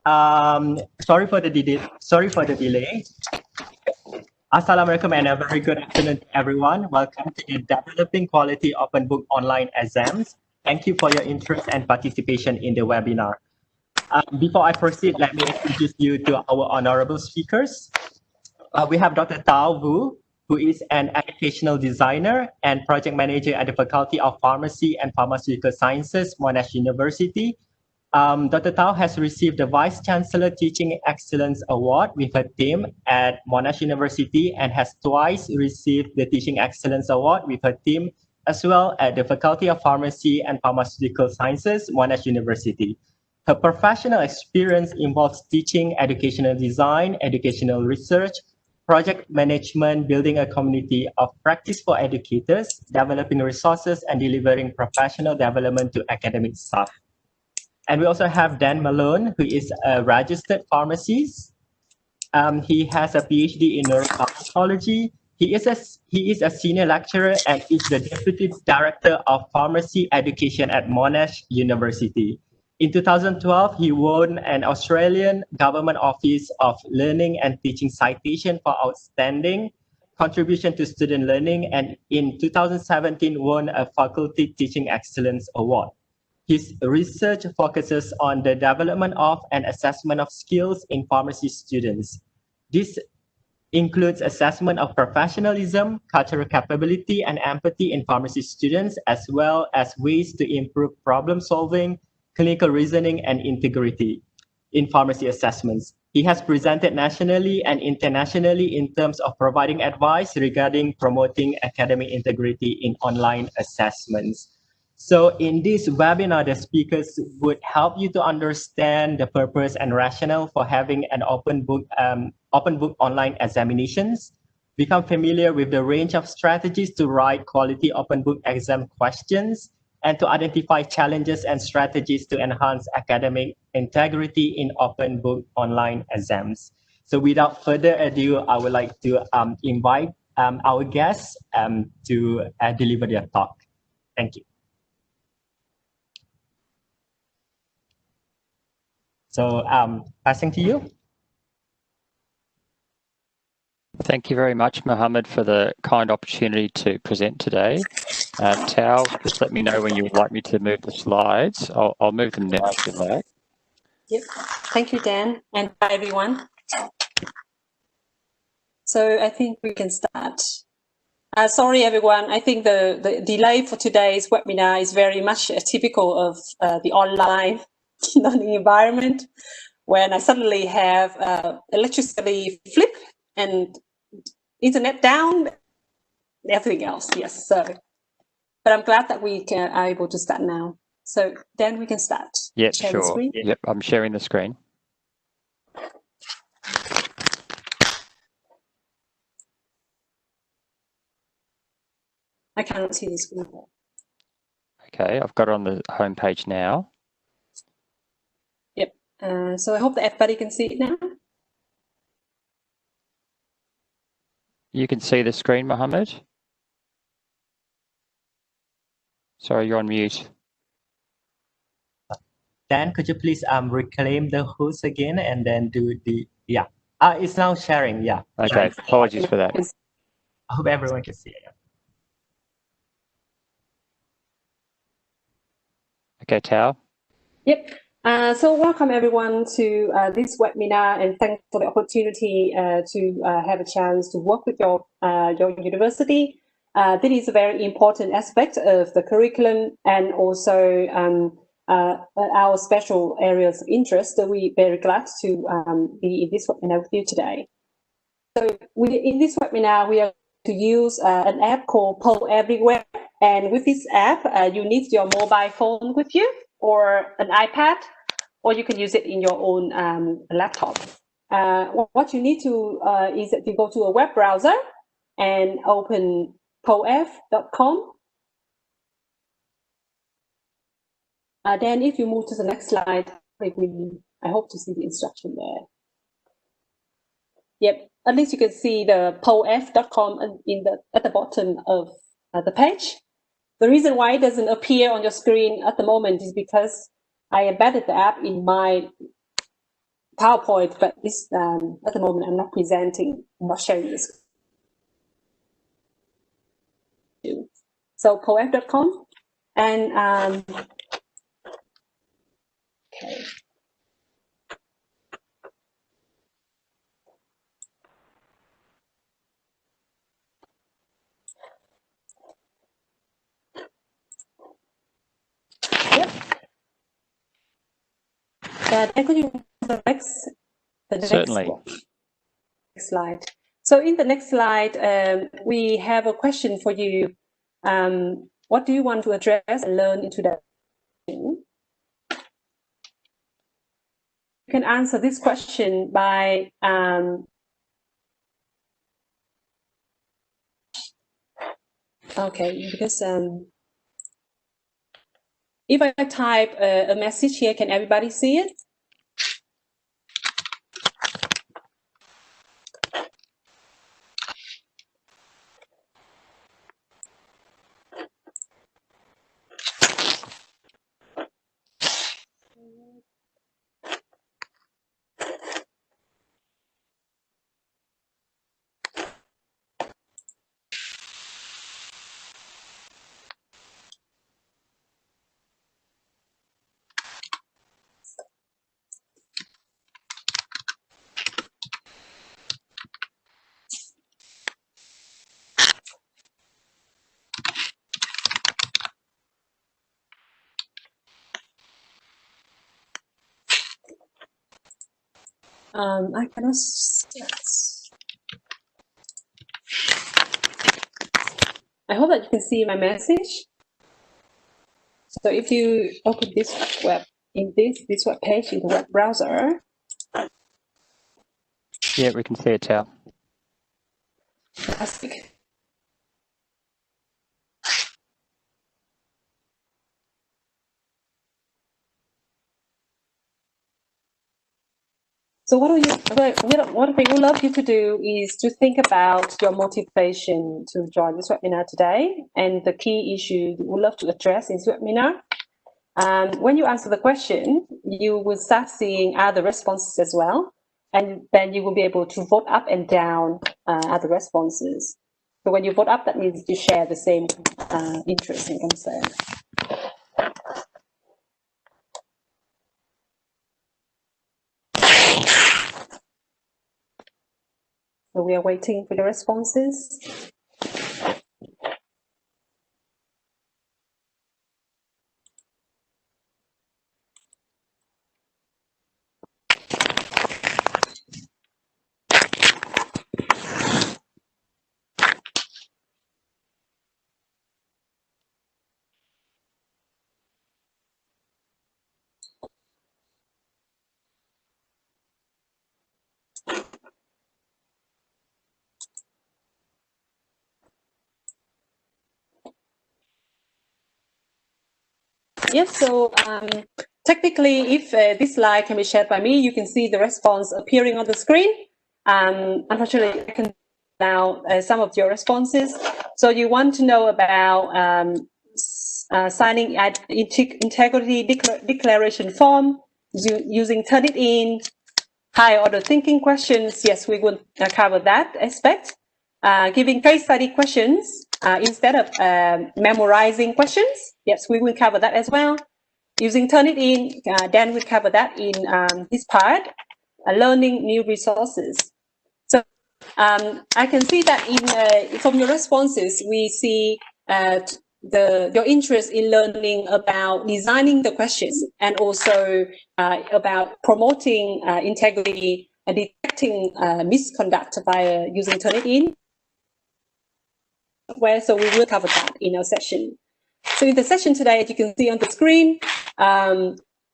Sorry for the delay. Assalamualaikum and a very good afternoon to everyone. Welcome to the Developing Quality Open Book Online Exams. Thank you for your interest and participation in the webinar. Before I proceed, let me introduce you to our honorable speakers. We have Dr. Tao Vu, who is an educational designer and project manager at the Faculty of Pharmacy and Pharmaceutical Sciences, Monash University. Dr. Tao has received the Vice Chancellor Teaching Excellence Award with her team at Monash University and has twice received the Teaching Excellence Award with her team as well at the Faculty of Pharmacy and Pharmaceutical Sciences, Monash University. Her professional experience involves teaching educational design, educational research, project management, building a community of practice for educators, developing resources, and delivering professional development to academic staff. And we also have Dan Malone, who is a registered pharmacist. He has a PhD in neuropharmacology. He is a senior lecturer and is the Deputy Director of Pharmacy Education at Monash University. In 2012, he won an Australian Government Office of Learning and Teaching citation for outstanding contribution to student learning, and in 2017 won a Faculty Teaching Excellence Award. His research focuses on the development of and assessment of skills in pharmacy students. This includes assessment of professionalism, cultural capability, and empathy in pharmacy students, as well as ways to improve problem solving, clinical reasoning, and integrity in pharmacy assessments. He has presented nationally and internationally in terms of providing advice regarding promoting academic integrity in online assessments. So in this webinar, the speakers would help you to understand the purpose and rationale for having an open book online examinations, become familiar with the range of strategies to write quality open book exam questions, and to identify challenges and strategies to enhance academic integrity in open book online exams. So without further ado, I would like to invite our guests to deliver their talk. Thank you. So passing to you. Thank you very much, Mohammed, for the kind opportunity to present today. Tao, just let me know when you would like me to move the slides. I'll move them now if you like. Yep. Thank you, Dan, and hi, everyone. So I think we can start. Sorry, everyone. I think the delay for today's webinar is very much typical of the online learning environment, when I suddenly have electricity flip and internet down, everything else. Yes, so, but I'm glad that we are able to start now. So then we can start. Yeah, sure. Yep, I'm sharing the screen. I cannot see the screen. Okay, I've got it on the home page now. Yep. So I hope that everybody can see it now. You can see the screen, Mohammed. Sorry, you're on mute. Dan, could you please reclaim the host again and then do the, yeah. It's now sharing, yeah. Okay, apologies for that. I hope everyone can see it. Okay, Tao. Yep. So welcome everyone to this webinar, and thanks for the opportunity to have a chance to work with your university. This is a very important aspect of the curriculum and also our special areas of interest that we're very glad to be in this webinar with you today. So in this webinar, we are to use an app called Poll Everywhere. And with this app, you need your mobile phone with you or an iPad, or you can use it in your own laptop. What you need to is that you go to a web browser and open poef.com. Then if you move to the next slide, I hope to see the instruction there. Yep, at least you can see the poef.com at the bottom of the page. The reason why it doesn't appear on your screen at the moment is because I embedded the app in my PowerPoint, but this at the moment I'm not presenting, I'm not sharing this. So poef.com and okay. Yep. Then could you the next Certainly. Next slide. So in the next slide, we have a question for you. What do you want to address and learn into that? You can answer this question by okay, because if I type a message here, can everybody see it? I cannot. I hope that you can see my message. So if you open this web page in the web browser. Yeah, we can see it, Tao. Fantastic. So what we would love you to do is to think about your motivation to join this webinar today and the key issue we would love to address in this webinar. When you answer the question, you will start seeing other responses as well, and then you will be able to vote up and down other responses. So when you vote up, that means you share the same interest and concern. So we are waiting for the responses. Yes, so technically, if this slide can be shared by me, you can see the response appearing on the screen. Unfortunately, I can now some of your responses. So you want to know about signing at integrity declaration form using Turnitin, high order thinking questions. Yes, we will cover that aspect. Giving case study questions instead of memorizing questions. Yes, we will cover that as well. Using Turnitin, then we cover that in this part. Learning new resources. So I can see that in from your responses, we see your interest in learning about designing the questions and also about promoting integrity and detecting misconduct by using Turnitin. So we will cover that in our session. So in the session today, as you can see on the screen,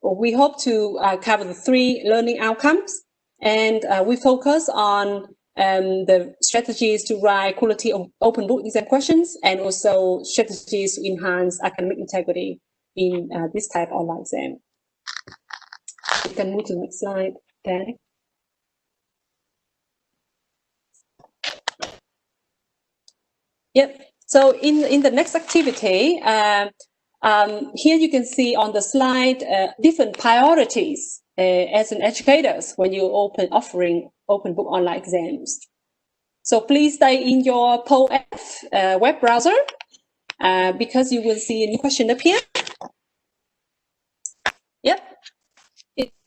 we hope to cover the 3 learning outcomes, and we focus on the strategies to write quality of open book exam questions and also strategies to enhance academic integrity in this type of online exam. You can move to the next slide, Dan. Yep. So in the next activity, here you can see on the slide different priorities as an educators when you offering open book online exams. So please stay in your POF web browser because you will see a new question appear. Yep.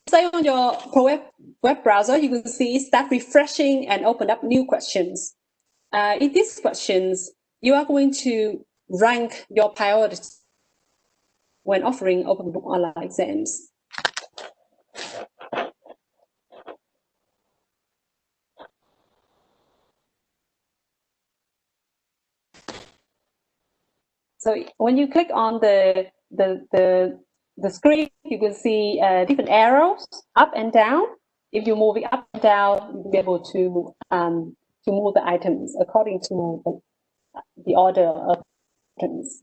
Stay on your POF web browser, you will see start refreshing and open up new questions. In these questions, you are going to rank your priorities when offering open book online exams. So when you click on the screen, you will see different arrows up and down. If you move it up and down, you'll be able to move the items according to the order of items.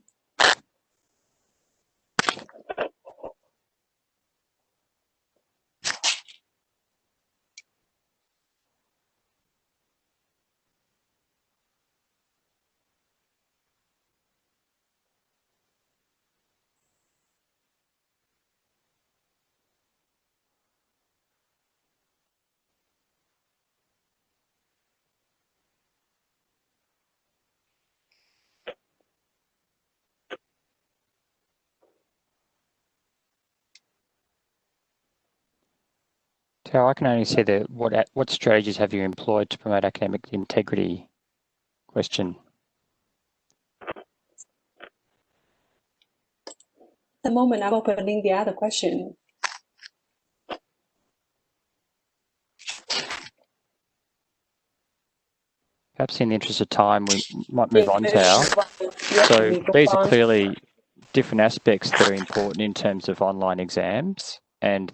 Tao, I can only see the what strategies have you employed to promote academic integrity question. At the moment, I'm opening the other question. Perhaps in the interest of time, we might move on, Tao. So these are clearly different aspects that are important in terms of online exams, and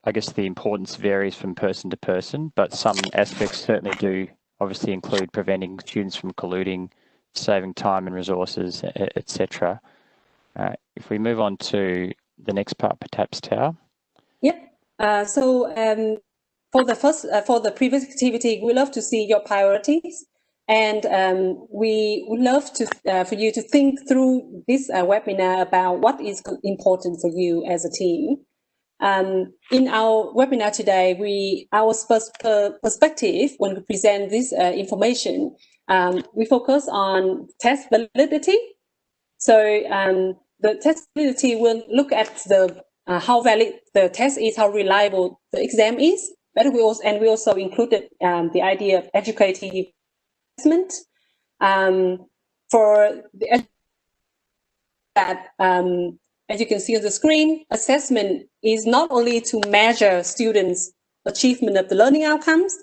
I guess the importance varies from person to person, but some aspects certainly do obviously include preventing students from colluding, saving time and resources, etc. If we move on to the next part, perhaps, Tao. Yep. For the previous activity, we love to see your priorities, and we would love to for you to think through this webinar about what is important for you as a team. In our webinar today, our perspective when we present this information, we focus on test validity. So the test validity will look at the how valid the test is, how reliable the exam is. But we also included the idea of educative assessment for the that. As you can see on the screen, assessment is not only to measure students' achievement of the learning outcomes,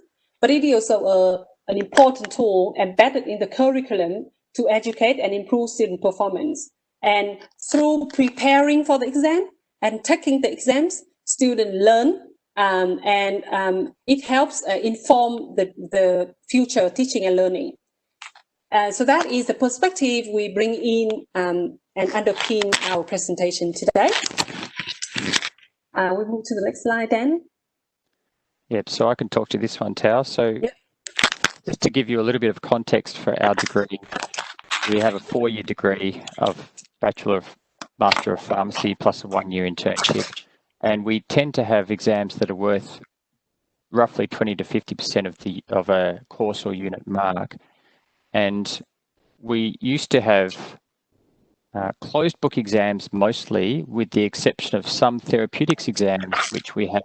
but it is also an important tool embedded in the curriculum to educate and improve student performance. And through preparing for the exam and taking the exams, students learn, and it helps inform the future teaching and learning. So that is the perspective we bring in and underpin our presentation today. We move to the next slide, Dan. Yep, so I can talk to this one, Tao. So yep. Just to give you a little bit of context for our degree, we have a 4-year degree of Bachelor of Master of Pharmacy plus a 1-year internship. And we tend to have exams that are worth roughly 20 to 50% of a course or unit mark. And we used to have closed book exams mostly, with the exception of some therapeutics exams, which we had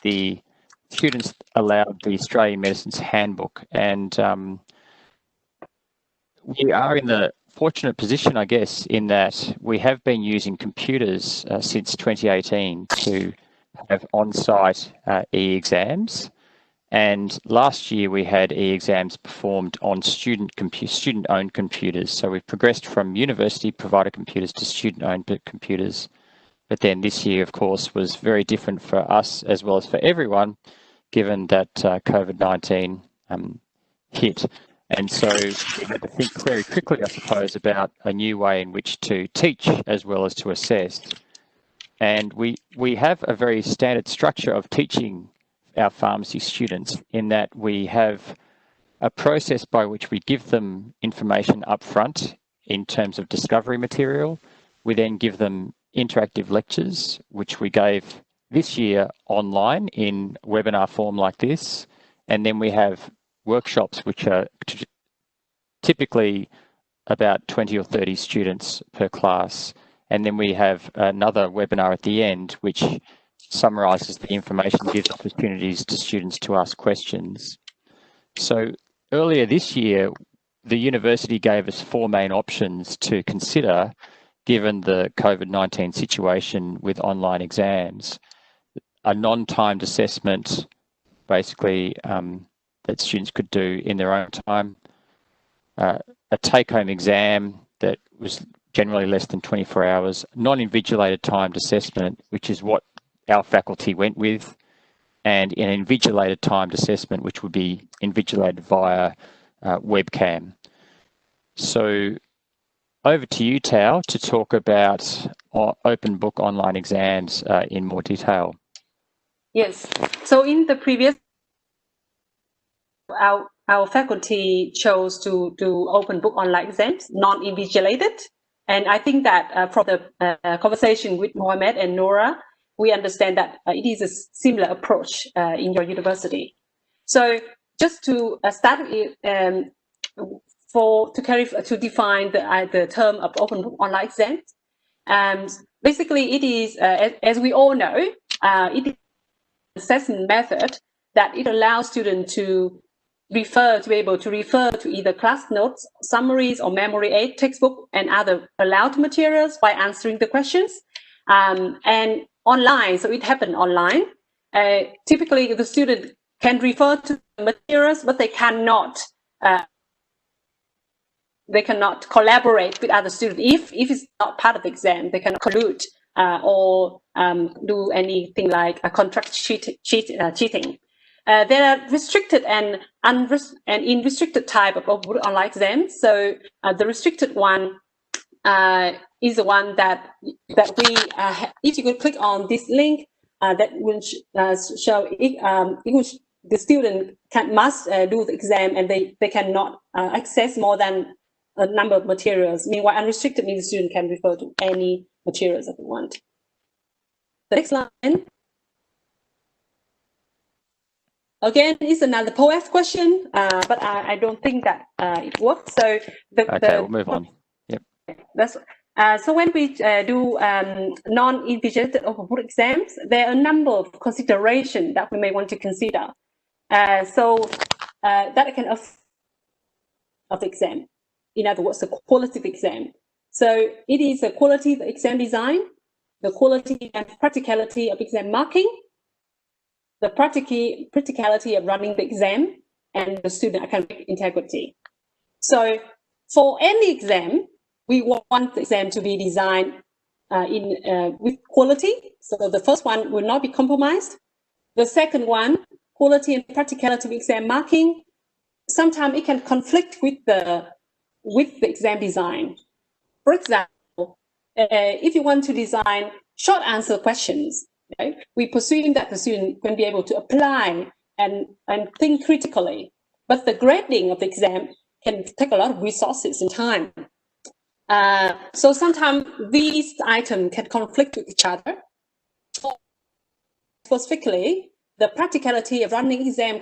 the students allowed the Australian Medicine's Handbook. And we are in the fortunate position, I guess, in that we have been using computers since 2018 to have on-site e-exams. And last year we had e-exams performed on student-owned computers. So we've progressed from university-provided computers to student-owned computers. But then this year, of course, was very different for us as well as for everyone, given that COVID-19 hit. And so we had to think very quickly, I suppose, about a new way in which to teach as well as to assess. And we have a very standard structure of teaching our pharmacy students, in that we have a process by which we give them information up front in terms of discovery material. We then give them interactive lectures, which we gave this year online in webinar form like this, and then we have workshops which are typically about 20 or 30 students per class, and then we have another webinar at the end which summarises the information, gives opportunities to students to ask questions. So earlier this year, the university gave us 4 main options to consider given the COVID-19 situation with online exams. A non-timed assessment, basically, that students could do in their own time, a take-home exam that was generally less than 24 hours, non-invigilated timed assessment, which is what our faculty went with, and an invigilated timed assessment, which would be invigilated via webcam. So over to you, Tao, to talk about open book online exams in more detail. Yes. So in the previous, our faculty chose to do open book online exams, non-invigilated. And I think that from the conversation with Mohammed and Nora, we understand that it is a similar approach in your university. So just to start to define the term of open book online exams, basically it is, as we all know, it is an assessment method that it allows students to be able to refer to either class notes, summaries, or memory aid textbook and other allowed materials by answering the questions. And online, so it happened online. Typically, the student can refer to the materials, but they cannot collaborate with other students if it's not part of the exam. They cannot collude or do anything like a contract cheating. There are restricted and unrestricted type of online exams. So the restricted one is the one that we, if you could click on this link, that will show it, the student must do the exam, and they cannot access more than a number of materials. Meanwhile, unrestricted means the student can refer to any materials that they want. The next line. Again, it's another POF question, but I don't think that it works. So we'll move on. Yep. That's so when we do non-invigilated open book exams, there are a number of considerations that we may want to consider. So that can affect of the exam. In other words, the quality of the exam. So it is the quality of the exam design, the quality and practicality of exam marking, the practicality of running the exam, and the student academic integrity. So for any exam, we want the exam to be designed with quality. So the first one will not be compromised. The second one, quality and practicality of exam marking. Sometimes it can conflict with the exam design. For example, if you want to design short answer questions, okay, we presume that the student can be able to apply and think critically. But the grading of the exam can take a lot of resources and time. So sometimes these items can conflict with each other. Specifically, the practicality of running exam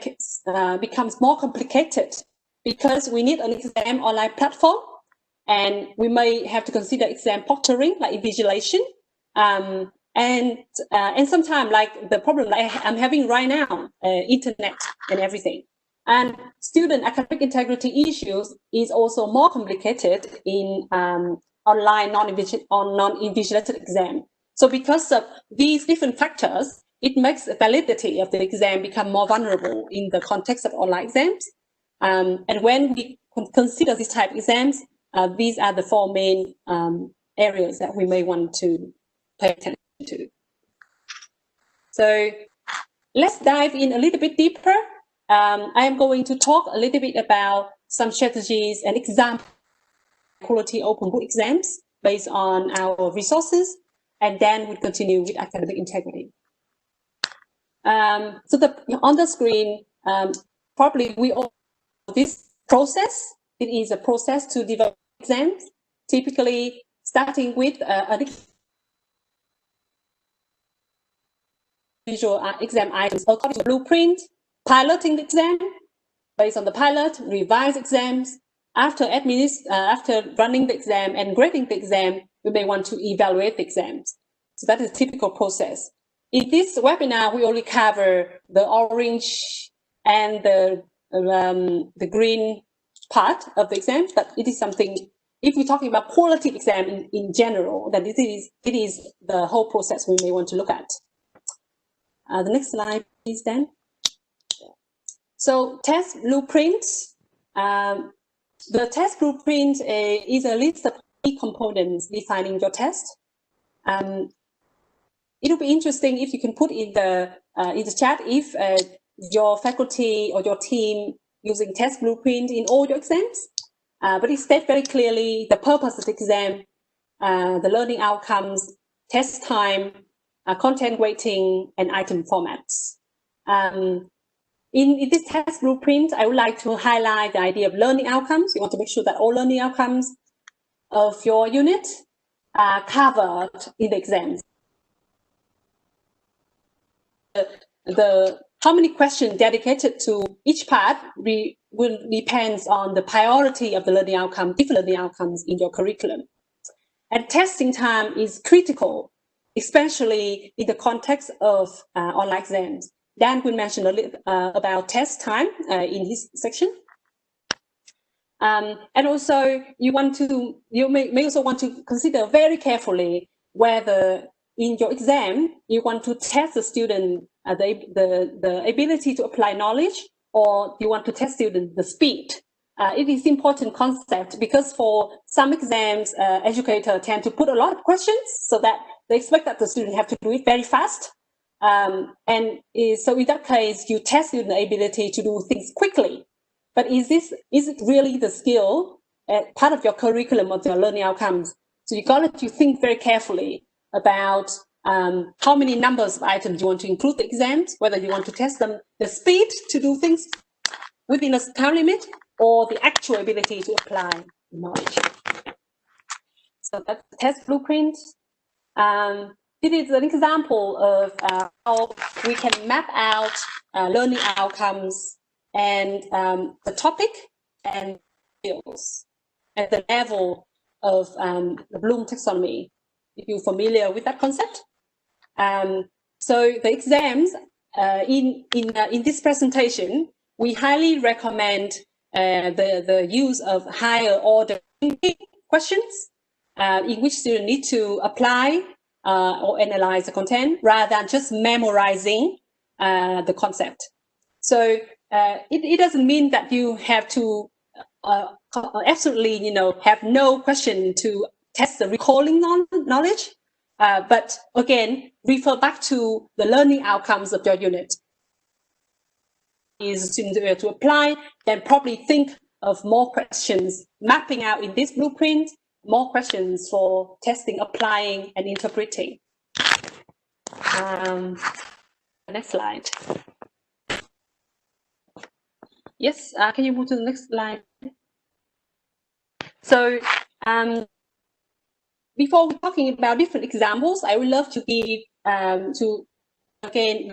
becomes more complicated because we need an exam online platform, and we may have to consider exam proctoring, like invigilation, and sometimes like the problem that I'm having right now, internet and everything. And student academic integrity issues is also more complicated in online non-invigilated exam. So because of these different factors, it makes the validity of the exam become more vulnerable in the context of online exams. And when we consider this type of exams, these are the 4 main areas that we may want to pay attention to. So let's dive in a little bit deeper. I am going to talk a little bit about some strategies and example quality open book exams based on our resources, and then we'll continue with academic integrity. So on the screen, probably we all know this process. It is a process to develop exams, typically starting with individual exam items according to blueprint, piloting the exam, based on the pilot, revise exams. After running the exam and grading the exam, we may want to evaluate the exams. So that is a typical process. In this webinar, we only cover the orange and the green part of the exam, but it is something, if we're talking about quality exam in general, then it is the whole process we may want to look at. The next slide, please, Dan. So test blueprints. The test blueprint is a list of key components defining your test. It'll be interesting if you can put in the chat if your faculty or your team using test blueprint in all your exams. But it states very clearly the purpose of the exam, the learning outcomes, test time, content weighting, and item formats. In this test blueprint, I would like to highlight the idea of learning outcomes. You want to make sure that all learning outcomes of your unit are covered in the exams. How many questions dedicated to each part will depends on the priority of the learning outcome, different learning outcomes in your curriculum. And testing time is critical, especially in the context of online exams. Dan will mention a little about test time in his section. And also, you may also want to consider very carefully whether in your exam you want to test the student the ability to apply knowledge, or you want to test student the speed. It is important concept because for some exams, educators tend to put a lot of questions so that they expect that the student have to do it very fast. So in that case, you test student ability to do things quickly. But is it really the skill part of your curriculum of your learning outcomes? So you got to think very carefully about how many numbers of items you want to include the exams, whether you want to test them the speed to do things within a time limit or the actual ability to apply knowledge. So that's the test blueprint. This is an example of how we can map out learning outcomes and the topic and skills at the level of the Bloom taxonomy, if you're familiar with that concept. So the exams, in this presentation, we highly recommend the use of higher order questions in which students need to apply or analyze the content rather than just memorizing the concept. So it doesn't mean that you have to absolutely, have no question to test the recalling knowledge. But again, refer back to the learning outcomes of your unit. Is to apply, then probably think of more questions, mapping out in this blueprint, more questions for testing, applying, and interpreting. Next slide. Yes, can you move to the next slide? So before we're talking about different examples, I would love to give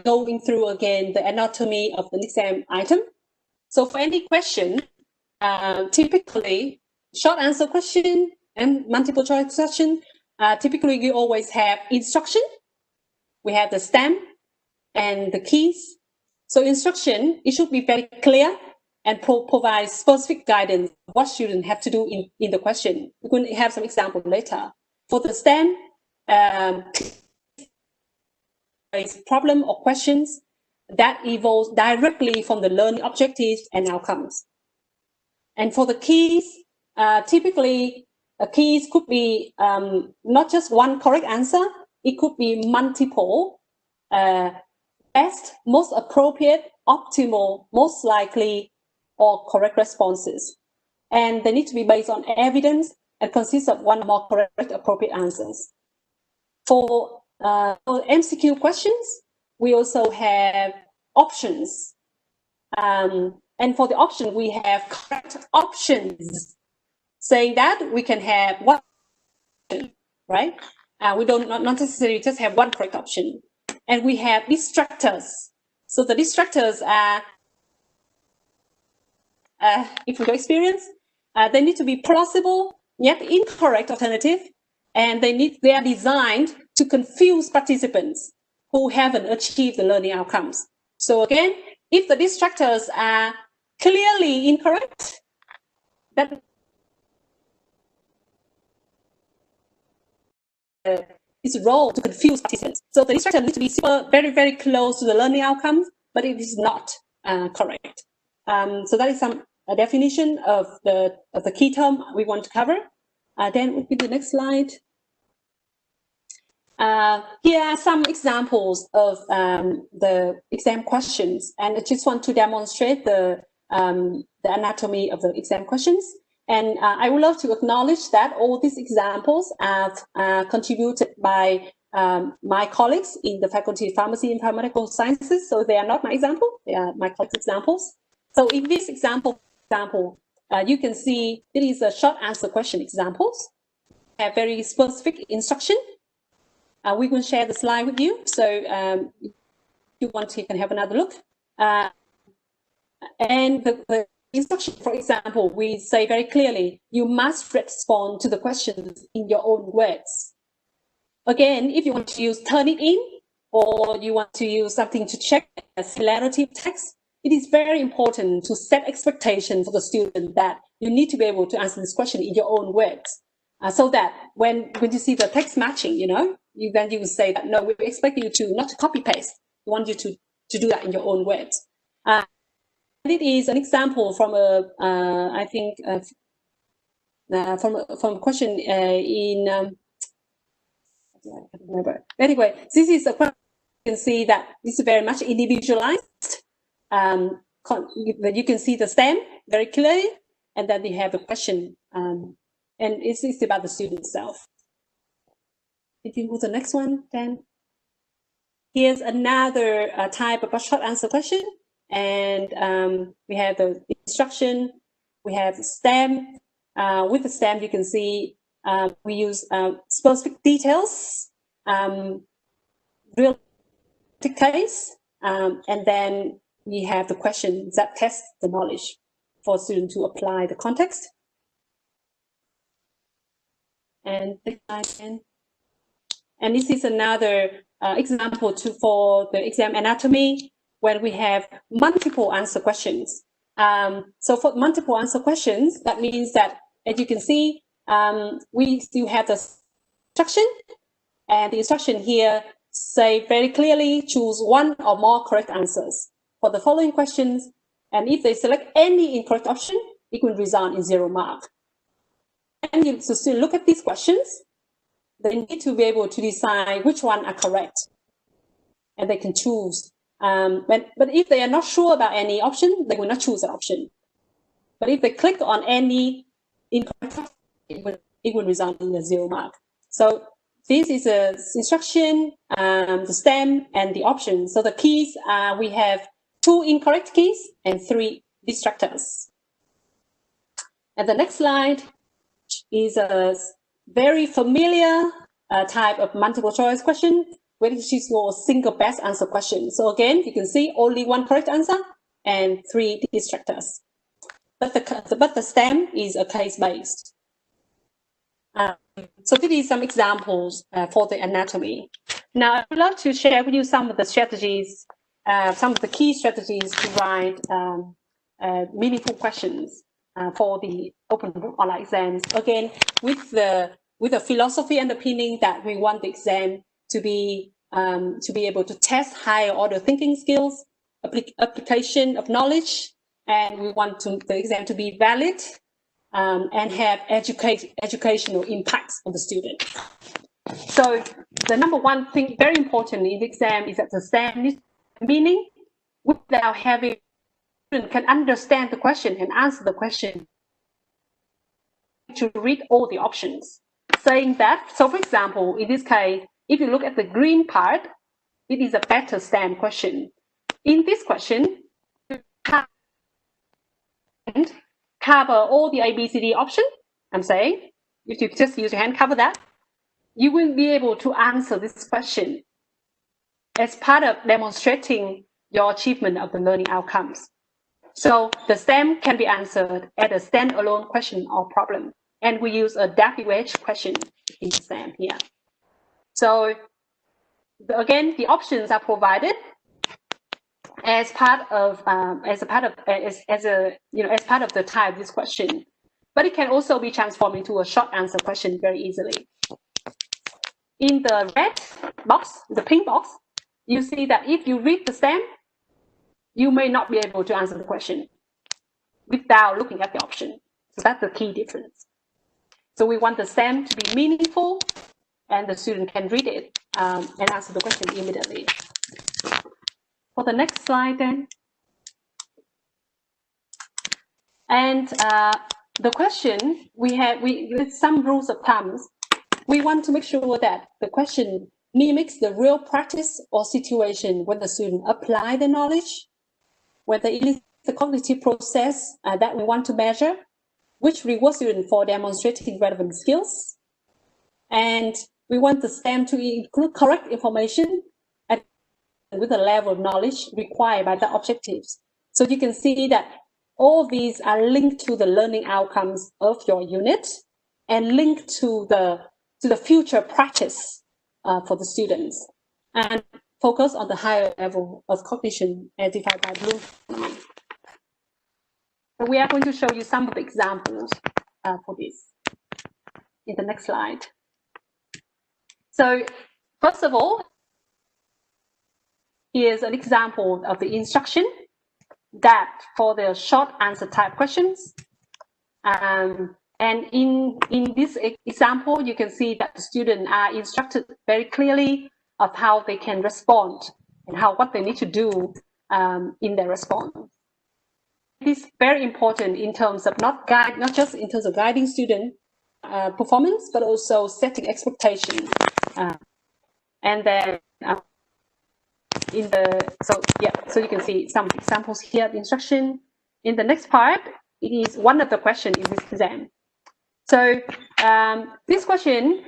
going through again the anatomy of the exam item. So for any question, typically short answer question and multiple choice question, typically you always have instruction. We have the stem and the keys. So instruction, it should be very clear and provide specific guidance what students have to do in the question. We're going to have some example later. For the stem, problem or questions that evolve directly from the learning objectives and outcomes. And for the keys, typically keys could be not just one correct answer, it could be multiple, best, most appropriate, optimal, most likely, or correct responses. And they need to be based on evidence and consist of one or more correct, appropriate answers. For MCQ questions, we also have options. And for the option, we have correct options, saying that we can have one option, right? We don't not necessarily just have one correct option. and we have distractors. So the distractors are, if from your experience, they need to be plausible yet incorrect alternative, and they are designed to confuse participants who haven't achieved the learning outcomes. So again, if the distractors are clearly incorrect, that its role to confuse participants. So the distractor needs to be very, very close to the learning outcomes, but it is not correct. So that is some definition of the key term we want to cover. Then would be the next slide. Here are some examples of the exam questions, and I just want to demonstrate the anatomy of the exam questions. And I would love to acknowledge that all these examples are contributed by my colleagues in the Faculty of Pharmacy and Biomedical Sciences. So they are not my example, they are my colleagues' examples. So in this example, you can see it is a short answer question examples, have very specific instruction. We will share the slide with you. So if you want to, you can have another look. And the instruction, for example, we say very clearly, you must respond to the questions in your own words. Again, if you want to use Turnitin, or you want to use something to check the similarity of text, it is very important to set expectation for the student that you need to be able to answer this question in your own words. So that when you see the text matching, then you will say that, no, we expect you to not to copy paste. We want you to do that in your own words. It is an example from I think from a question in I can't remember. Anyway, this is a question. You can see that this is very much individualized. You can see the STEM very clearly, and then you have a question, and it's about the student itself. If you go to the next one, then here's another type of a short answer question. And we have the instruction, we have the STEM. With the STEM, you can see we use specific details, real case, and then we have the questions that test the knowledge for students to apply the context. And this is another example for the exam anatomy, when we have multiple answer questions. So for multiple answer questions, that means that, as you can see, we still have the instruction, and the instruction here say very clearly, choose one or more correct answers for the following questions, and if they select any incorrect option, it will result in 0 mark. And you still look at these questions, they need to be able to decide which one are correct, and they can choose. But if they are not sure about any option, they will not choose an option. But if they click on any incorrect option, it will result in a 0 mark. So this is a instruction, the STEM, and the options. So the keys are, we have 2 incorrect keys and 3 distractors. And the next slide is a very familiar type of multiple choice question, which is your single best answer question. So again, you can see only 1 correct answer and 3 distractors. But the STEM is a case-based. So these are some examples for the anatomy. Now, I would love to share with you some of the strategies, some of the key strategies to write meaningful questions for the open book online exams. Again, with the philosophy underpinning that we want the exam to be able to test higher order thinking skills, application of knowledge, and we want the exam to be valid and have educational impacts on the student. So the number one thing, very important in the exam, is that the STEM needs meaning without having student can understand the question and answer the question. To read all the options, saying that. So for example, in this case, if you look at the green part, it is a better STEM question. In this question, cover all the ABCD option. I'm saying, if you just use your hand, cover that, you will be able to answer this question. as part of demonstrating your achievement of the learning outcomes. So the STEM can be answered as a standalone question or problem. And we use a WH question in STEM here. So again, the options are provided as part of the type of this question, but it can also be transformed into a short answer question very easily. In the red box, the pink box, you see that if you read the STEM, you may not be able to answer the question without looking at the option. So that's the key difference. So we want the STEM to be meaningful, and the student can read it and answer the question immediately. For the next slide then. And the question, with some rules of thumbs, we want to make sure that the question mimics the real practice or situation when the student apply the knowledge, whether it is the cognitive process that we want to measure, which rewards student for demonstrating relevant skills. And we want the STEM to include correct information with the level of knowledge required by the objectives. So you can see that all these are linked to the learning outcomes of your unit and linked to the future practice for the students, and focus on the higher level of cognition as defined by Bloom. So we are going to show you some of the examples for this in the next slide. So first of all, here's an example of the instruction that for the short answer type questions. And in this example, you can see that the students are instructed very clearly of how they can respond and what they need to do in their response. It is very important in terms of not just in terms of guiding student performance, but also setting expectations. And then so you can see some examples here of the instruction. In the next part, it is one of the questions in this exam. So this question,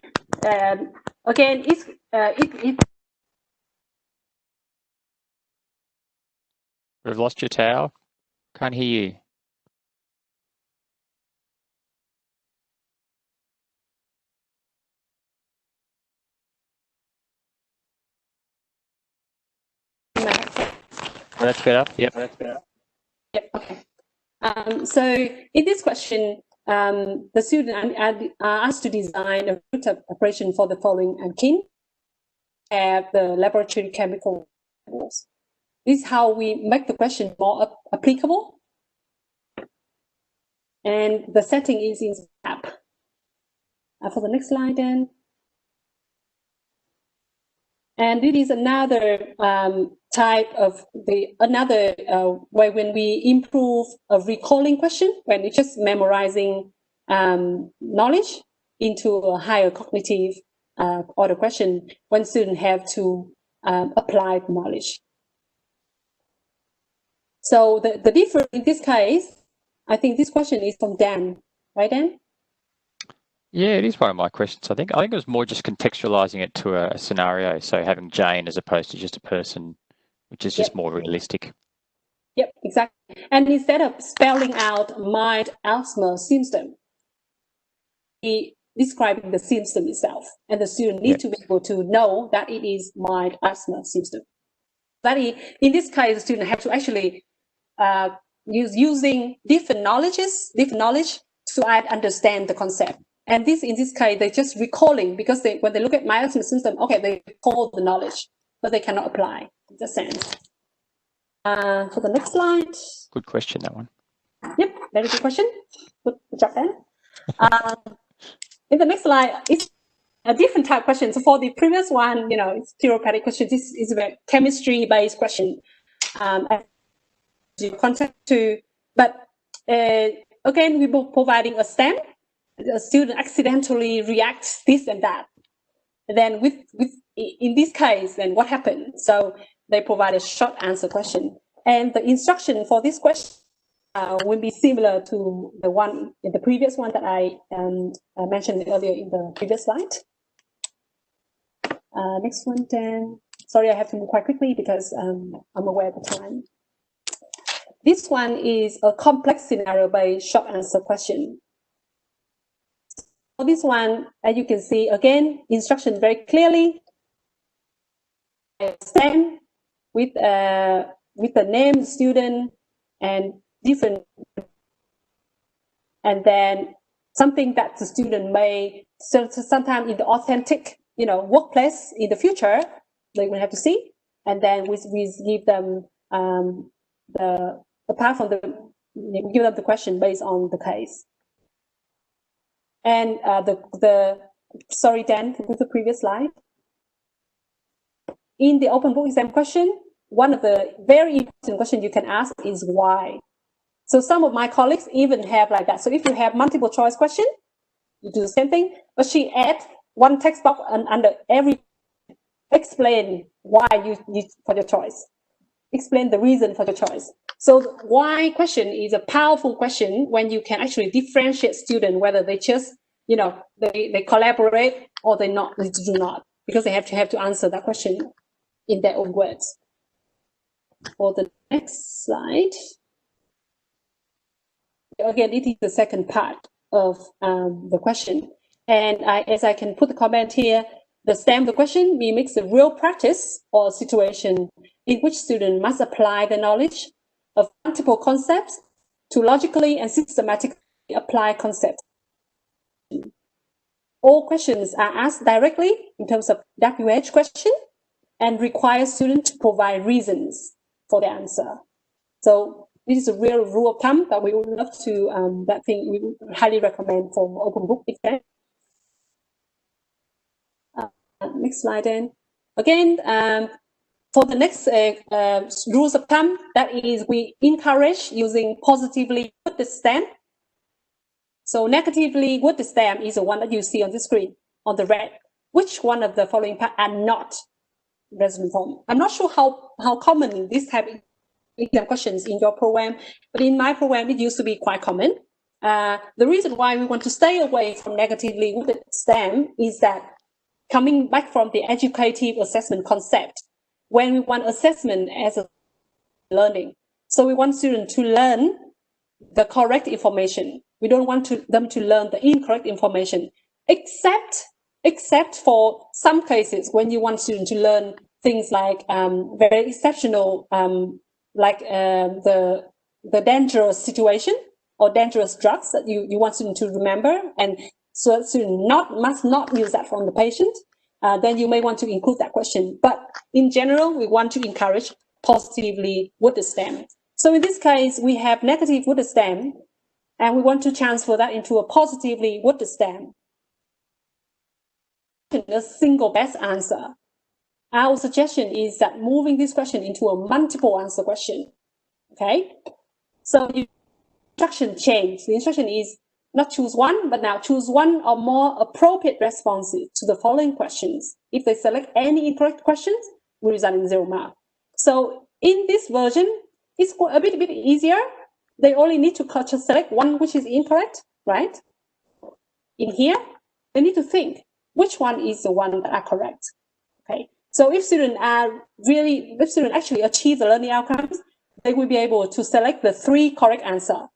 again, We've lost your Tao. Can't hear you. Oh, that's better. Yep. That's better. Yep. Okay. So in this question, the student are asked to design a route of operation for the following kin at the laboratory chemical levels. This is how we make the question more applicable. And the setting is in app. For the next slide then. And it is another type of another way when we improve a recalling question, when it's just memorizing knowledge into a higher cognitive order question, when students have to apply the knowledge. So the difference in this case, I think this question is from Dan, right, Dan? Yeah, it is one of my questions. I think it was more just contextualizing it to a scenario. So having Jane as opposed to just a person, which is just more realistic. Yep, exactly. And instead of spelling out mild asthma symptom, he describing the symptom itself, and the student needs to be able to know that it is mild asthma symptom. That is, in this case, the student have to actually using different knowledge to understand the concept. And in this case, they're just recalling, because when they look at mild asthma symptom, okay, they recall the knowledge, but they cannot apply in the sense. For the next slide. Good question, that one. Yep, very good question. Good job, Dan. In the next slide, it's a different type of question. So for the previous one, it's theoretic question. This is a chemistry-based question. Contact to, but again, we were providing a STEM. The student accidentally reacts this and that. And then in this case, then what happened? So they provide a short answer question, and the instruction for this question will be similar to the one in the previous one that I mentioned earlier in the previous slide. Next one, then. Sorry, I have to move quite quickly because I'm aware of the time. This one is a complex scenario-based short answer question. For this one, as you can see, again, instruction very clearly. STEM with the name, student, and different, and then something that the student may, so sometime in the authentic, workplace in the future, they will have to see, and then we give them apart from we give them the question based on the case. And sorry, Dan, can you go to the previous slide? In the open book exam question, one of the very important questions you can ask is why. So some of my colleagues even have like that. So if you have multiple choice question, you do the same thing, but she adds one text box under every, explain why you for your choice. Explain the reason for the choice. So why question is a powerful question when you can actually differentiate students, whether they just, they collaborate or they do not, because they have to answer that question in their own words. For the next slide. Again, it is the second part of the question. And as I can put the comment here, the STEM, the question mimics a real practice or situation in which students must apply the knowledge of multiple concepts to logically and systematically apply concepts. All questions are asked directly in terms of WH question and require students to provide reasons for the answer. So this is a real rule of thumb that we would love to, that thing we would highly recommend for open book exam. Next slide, then. Again, for the next rules of thumb, that is, we encourage using positively with the STEM. So negatively with the STEM is the one that you see on the screen, on the red. Which one of the following parts are not resonant form? I'm not sure how common this type of exam questions in your program, but in my program, it used to be quite common. The reason why we want to stay away from negatively with the STEM is that coming back from the educative assessment concept, when we want assessment as a learning. So we want students to learn the correct information. We don't want them to learn the incorrect information, except for some cases when you want students to learn things like very exceptional, like the dangerous situation or dangerous drugs that you want students to remember, and so students must not use that from the patient. Then you may want to include that question. But in general, we want to encourage positively with the STEM. So in this case, we have negative with the STEM, and we want to transfer that into a positively with the STEM. A single best answer. Our suggestion is that moving this question into a multiple answer question. Okay, so the instruction change. The instruction is not choose one, but now choose one or more appropriate responses to the following questions. If they select any incorrect questions, we result in 0 mark. So in this version, it's a bit easier. They only need to just select one which is incorrect, right? In here, they need to think which one is the one that are correct. Okay. So if students actually achieve the learning outcomes, they will be able to select the 3 correct answers.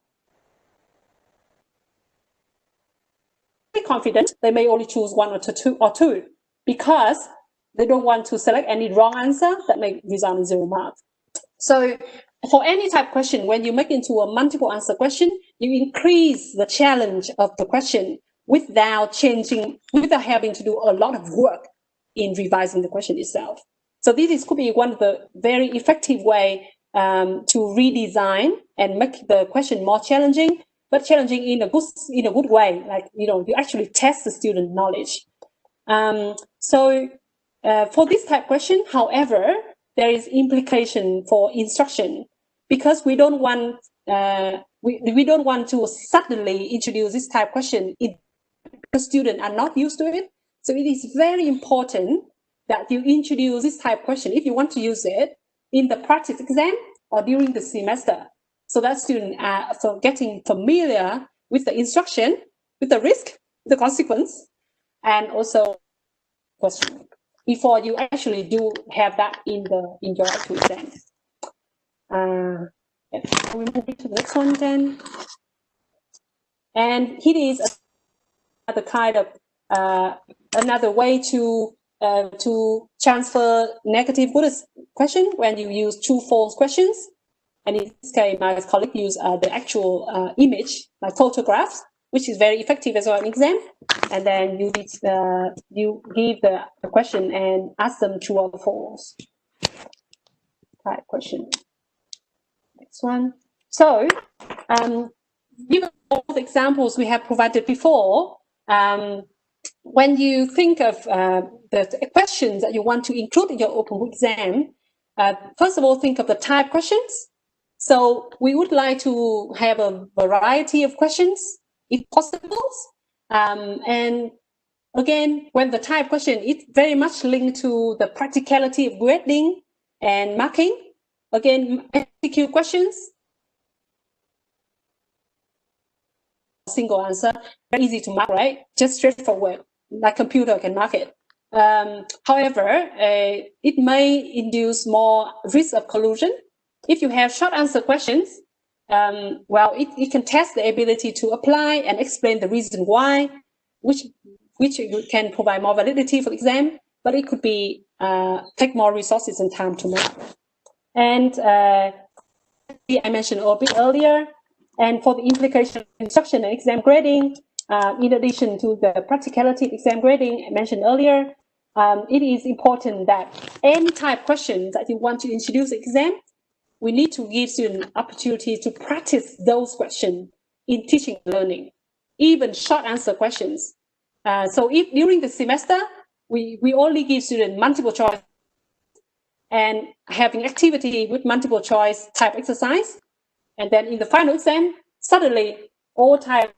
Confident, they may only choose 1 or 2 because they don't want to select any wrong answer that may result in 0 mark. So for any type of question, when you make into a multiple answer question, you increase the challenge of the question without having to do a lot of work in revising the question itself. So this could be one of the very effective way to redesign and make the question more challenging, but challenging in a good way, like you actually test the student knowledge. So for this type of question, however, there is implication for instruction because we don't want we don't want to suddenly introduce this type of question if the students are not used to it. So it is very important that you introduce this type of question if you want to use it in the practice exam or during the semester, so that students are getting familiar with the instruction, with the risk, the consequence, and also question. before you actually do have that in your actual exam. We move to the next one then. And here is another kind of another way to transfer negative question when you use true-false questions. And in this case, my colleague used the actual image, like photographs, which is very effective as well in exam. And then you give the question and ask them true or false type question. Next one. So, given all the examples we have provided before, when you think of the questions that you want to include in your open book exam, first of all, think of the type questions. So we would like to have a variety of questions, if possible. And again, when the type question is very much linked to the practicality of grading and marking. Again, MCQ questions, single answer, very easy to mark, right? Just straightforward, like computer can mark it. However, it may induce more risk of collusion. If you have short answer questions, well, it can test the ability to apply and explain the reason why, which can provide more validity for the exam, but it could be take more resources and time to mark. And I mentioned a bit earlier, and for the implication of instruction and exam grading, in addition to the practicality of exam grading I mentioned earlier, it is important that any type of questions that you want to introduce to exam, we need to give students opportunity to practice those questions in teaching and learning, even short answer questions. So if during the semester, we only give students multiple choice and having activity with multiple choice type exercise, and then in the final exam, suddenly all type,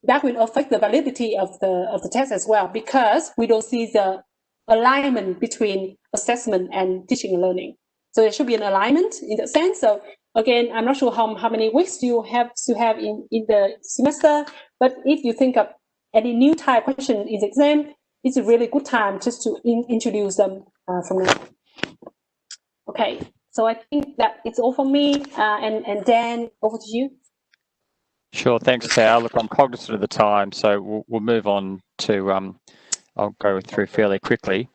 that will affect the validity of the test as well, because we don't see the alignment between assessment and teaching and learning. So there should be an alignment in that sense. So again, I'm not sure how many weeks you have to have in the semester, but if you think of any new type question in the exam, it's a really good time just to introduce them from now. Okay, so I think that it's all from me, and Dan, over to you. Sure, thanks, Tao. Look, I'm cognizant of the time, so we'll move on to, I'll go through fairly quickly.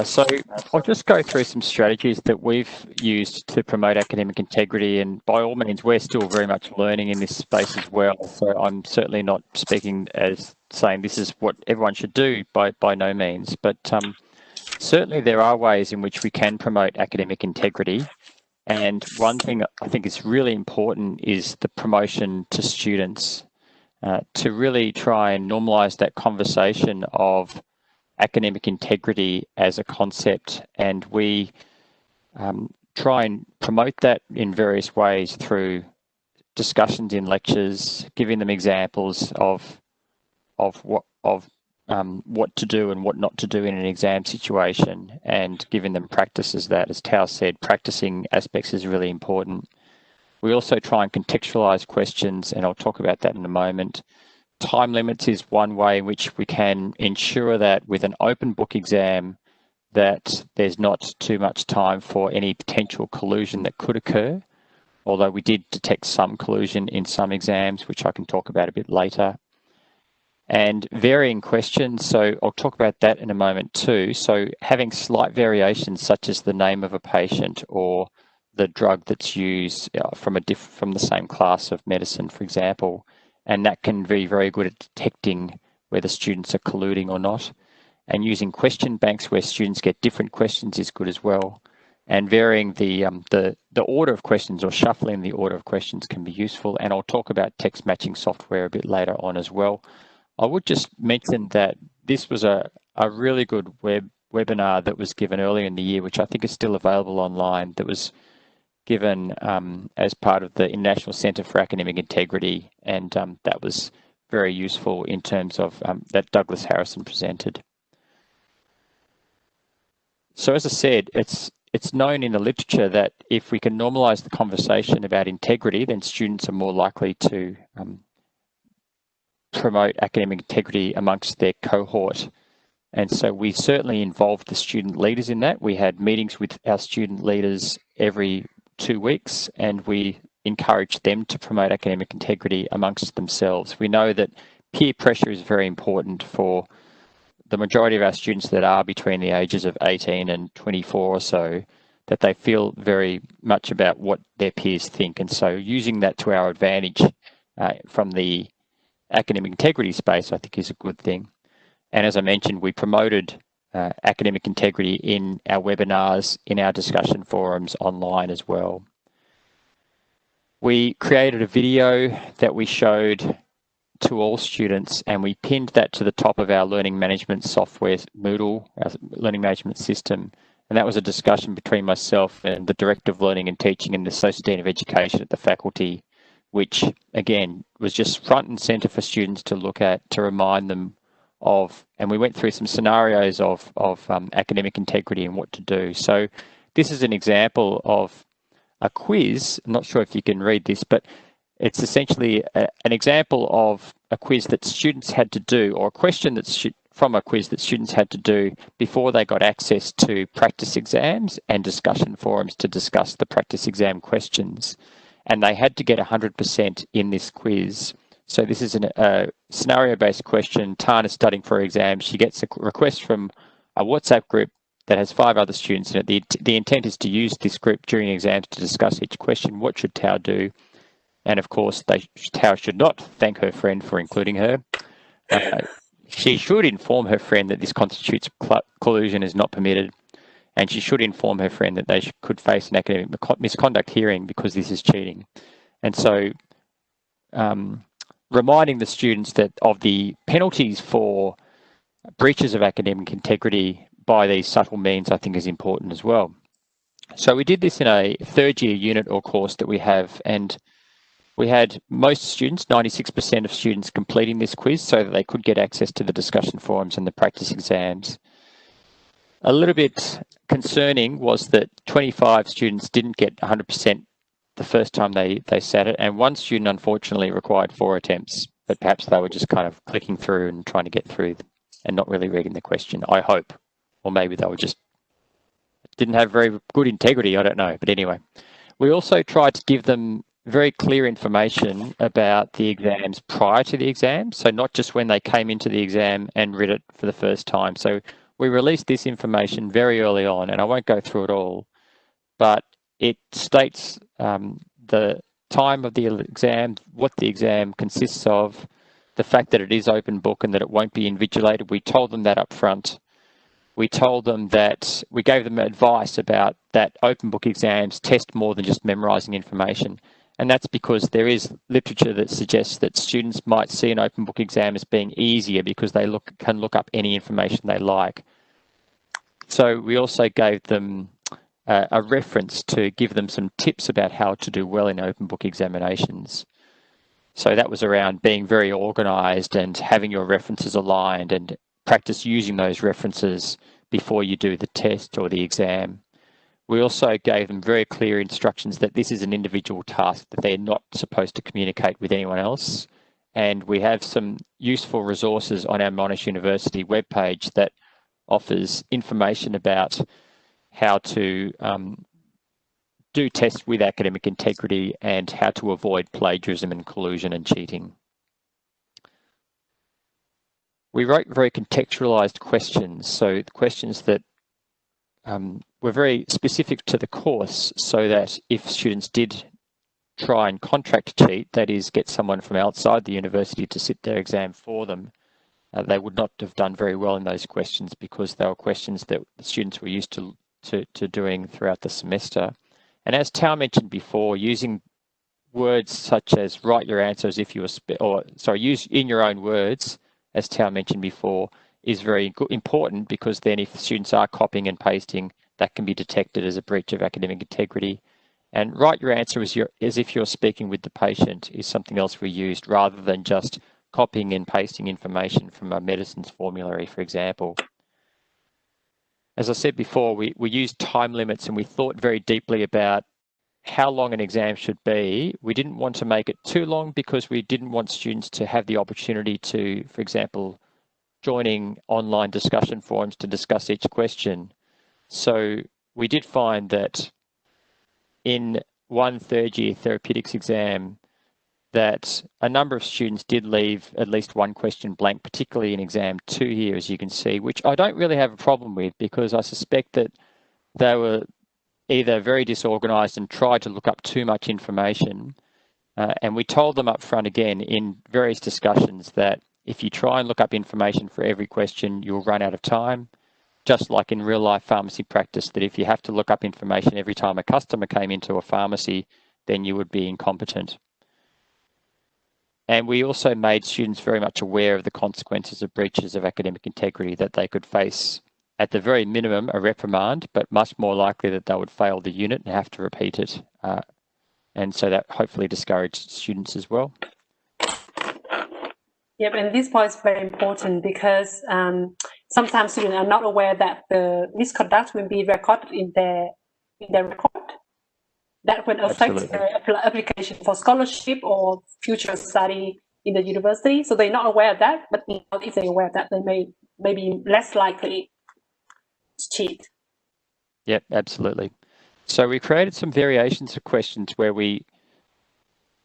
So I'll just go through some strategies that we've used to promote academic integrity, and by all means, we're still very much learning in this space as well. So I'm certainly not speaking as saying this is what everyone should do, by no means, but certainly there are ways in which we can promote academic integrity. And one thing I think is really important is the promotion to students, to really try and normalise that conversation of academic integrity as a concept. And we try and promote that in various ways through discussions in lectures, giving them examples of what to do and what not to do in an exam situation, and giving them practices that, as Tao said, practicing aspects is really important. We also try and contextualize questions, and I'll talk about that in a moment. Time limits is one way in which we can ensure that with an open book exam that there's not too much time for any potential collusion that could occur, although we did detect some collusion in some exams, which I can talk about a bit later. And varying questions, so I'll talk about that in a moment too. So having slight variations, such as the name of a patient or the drug that's used from the same class of medicine, for example, and that can be very good at detecting whether students are colluding or not. And using question banks where students get different questions is good as well. And varying the order of questions, or shuffling the order of questions, can be useful. And I'll talk about text matching software a bit later on as well. I would just mention that this was a really good webinar that was given earlier in the year, which I think is still available online, that was given as part of the International Centre for Academic Integrity, and that was very useful in terms of that Douglas Harrison presented. So as I said, it's known in the literature that if we can normalise the conversation about integrity, then students are more likely to promote academic integrity amongst their cohort. And so we certainly involved the student leaders in that. We had meetings with our student leaders every 2 weeks, and we encouraged them to promote academic integrity amongst themselves. We know that peer pressure is very important for the majority of our students that are between the ages of 18 and 24 or so, that they feel very much about what their peers think. And so using that to our advantage from the academic integrity space, I think, is a good thing. And as I mentioned, we promoted academic integrity in our webinars, in our discussion forums online as well. We created a video that we showed to all students, and we pinned that to the top of our learning management software, Moodle, our learning management system. And that was a discussion between myself and the Director of Learning and Teaching and the Associate Dean of Education at the faculty, which, again, was just front and centre for students to look at, to remind them of, and we went through some scenarios of academic integrity and what to do. So this is an example of a quiz. I'm not sure if you can read this, but it's essentially an example of a quiz that students had to do, or a question that's from a quiz that students had to do before they got access to practice exams and discussion forums to discuss the practice exam questions. And they had to get 100% in this quiz. So this is a scenario-based question. Tan is studying for her exam. She gets a request from a WhatsApp group that has 5 other students in it. The intent is to use this group during exams to discuss each question. What should Tao do? And of course, Tao should not thank her friend for including her. She should inform her friend that this constitutes collusion, is not permitted. And she should inform her friend that they could face an academic misconduct hearing because this is cheating. And so reminding the students that of the penalties for breaches of academic integrity by these subtle means, I think, is important as well. So we did this in a 3rd year unit or course that we have, and we had most students, 96% of students, completing this quiz so that they could get access to the discussion forums and the practice exams. A little bit concerning was that 25 students didn't get 100% the first time they sat it, and 1 student unfortunately required 4 attempts, but perhaps they were just kind of clicking through and trying to get through and not really reading the question, I hope. Or maybe they were just didn't have very good integrity, I don't know. But anyway, we also tried to give them very clear information about the exams prior to the exam, so not just when they came into the exam and read it for the first time. So we released this information very early on, and I won't go through it all, but it states the time of the exam, what the exam consists of, the fact that it is open book and that it won't be invigilated. We told them that up front. We told them that, we gave them advice about that open book exams test more than just memorising information. And that's because there is literature that suggests that students might see an open book exam as being easier because they can look up any information they like. So we also gave them a reference to give them some tips about how to do well in open book examinations. So that was around being very organised and having your references aligned and practice using those references before you do the test or the exam. We also gave them very clear instructions that this is an individual task, that they're not supposed to communicate with anyone else. And we have some useful resources on our Monash University webpage that offers information about how to do tests with academic integrity and how to avoid plagiarism and collusion and cheating. We wrote very contextualised questions, so the questions that were very specific to the course, so that if students did try and contract cheat, that is, get someone from outside the university to sit their exam for them, they would not have done very well in those questions because they were questions that the students were used to doing throughout the semester. And as Tao mentioned before, using words such as write your answer as if you were, use in your own words, as Tao mentioned before, is very important, because then if students are copying and pasting, that can be detected as a breach of academic integrity. And write your answer as if you're speaking with the patient is something else we used, rather than just copying and pasting information from a medicines formulary, for example. As I said before, we used time limits, and we thought very deeply about how long an exam should be. We didn't want to make it too long because we didn't want students to have the opportunity to, for example, joining online discussion forums to discuss each question. So we did find that in one third-year therapeutics exam, that a number of students did leave at least one question blank, particularly in exam 2 here, as you can see, which I don't really have a problem with, because I suspect that they were either very disorganized and tried to look up too much information. And we told them up front again in various discussions that if you try and look up information for every question, you'll run out of time. Just like in real life pharmacy practice, that if you have to look up information every time a customer came into a pharmacy, then you would be incompetent. And we also made students very much aware of the consequences of breaches of academic integrity, that they could face, at the very minimum, a reprimand, but much more likely that they would fail the unit and have to repeat it. And so that hopefully discouraged students as well. Yep, and this point is very important because sometimes students are not aware that the misconduct will be recorded in their record. That would affect their application for scholarship or future study in the university. So they're not aware of that, but if they're aware of that, they may be less likely to cheat. Yep, absolutely. So we created some variations of questions where we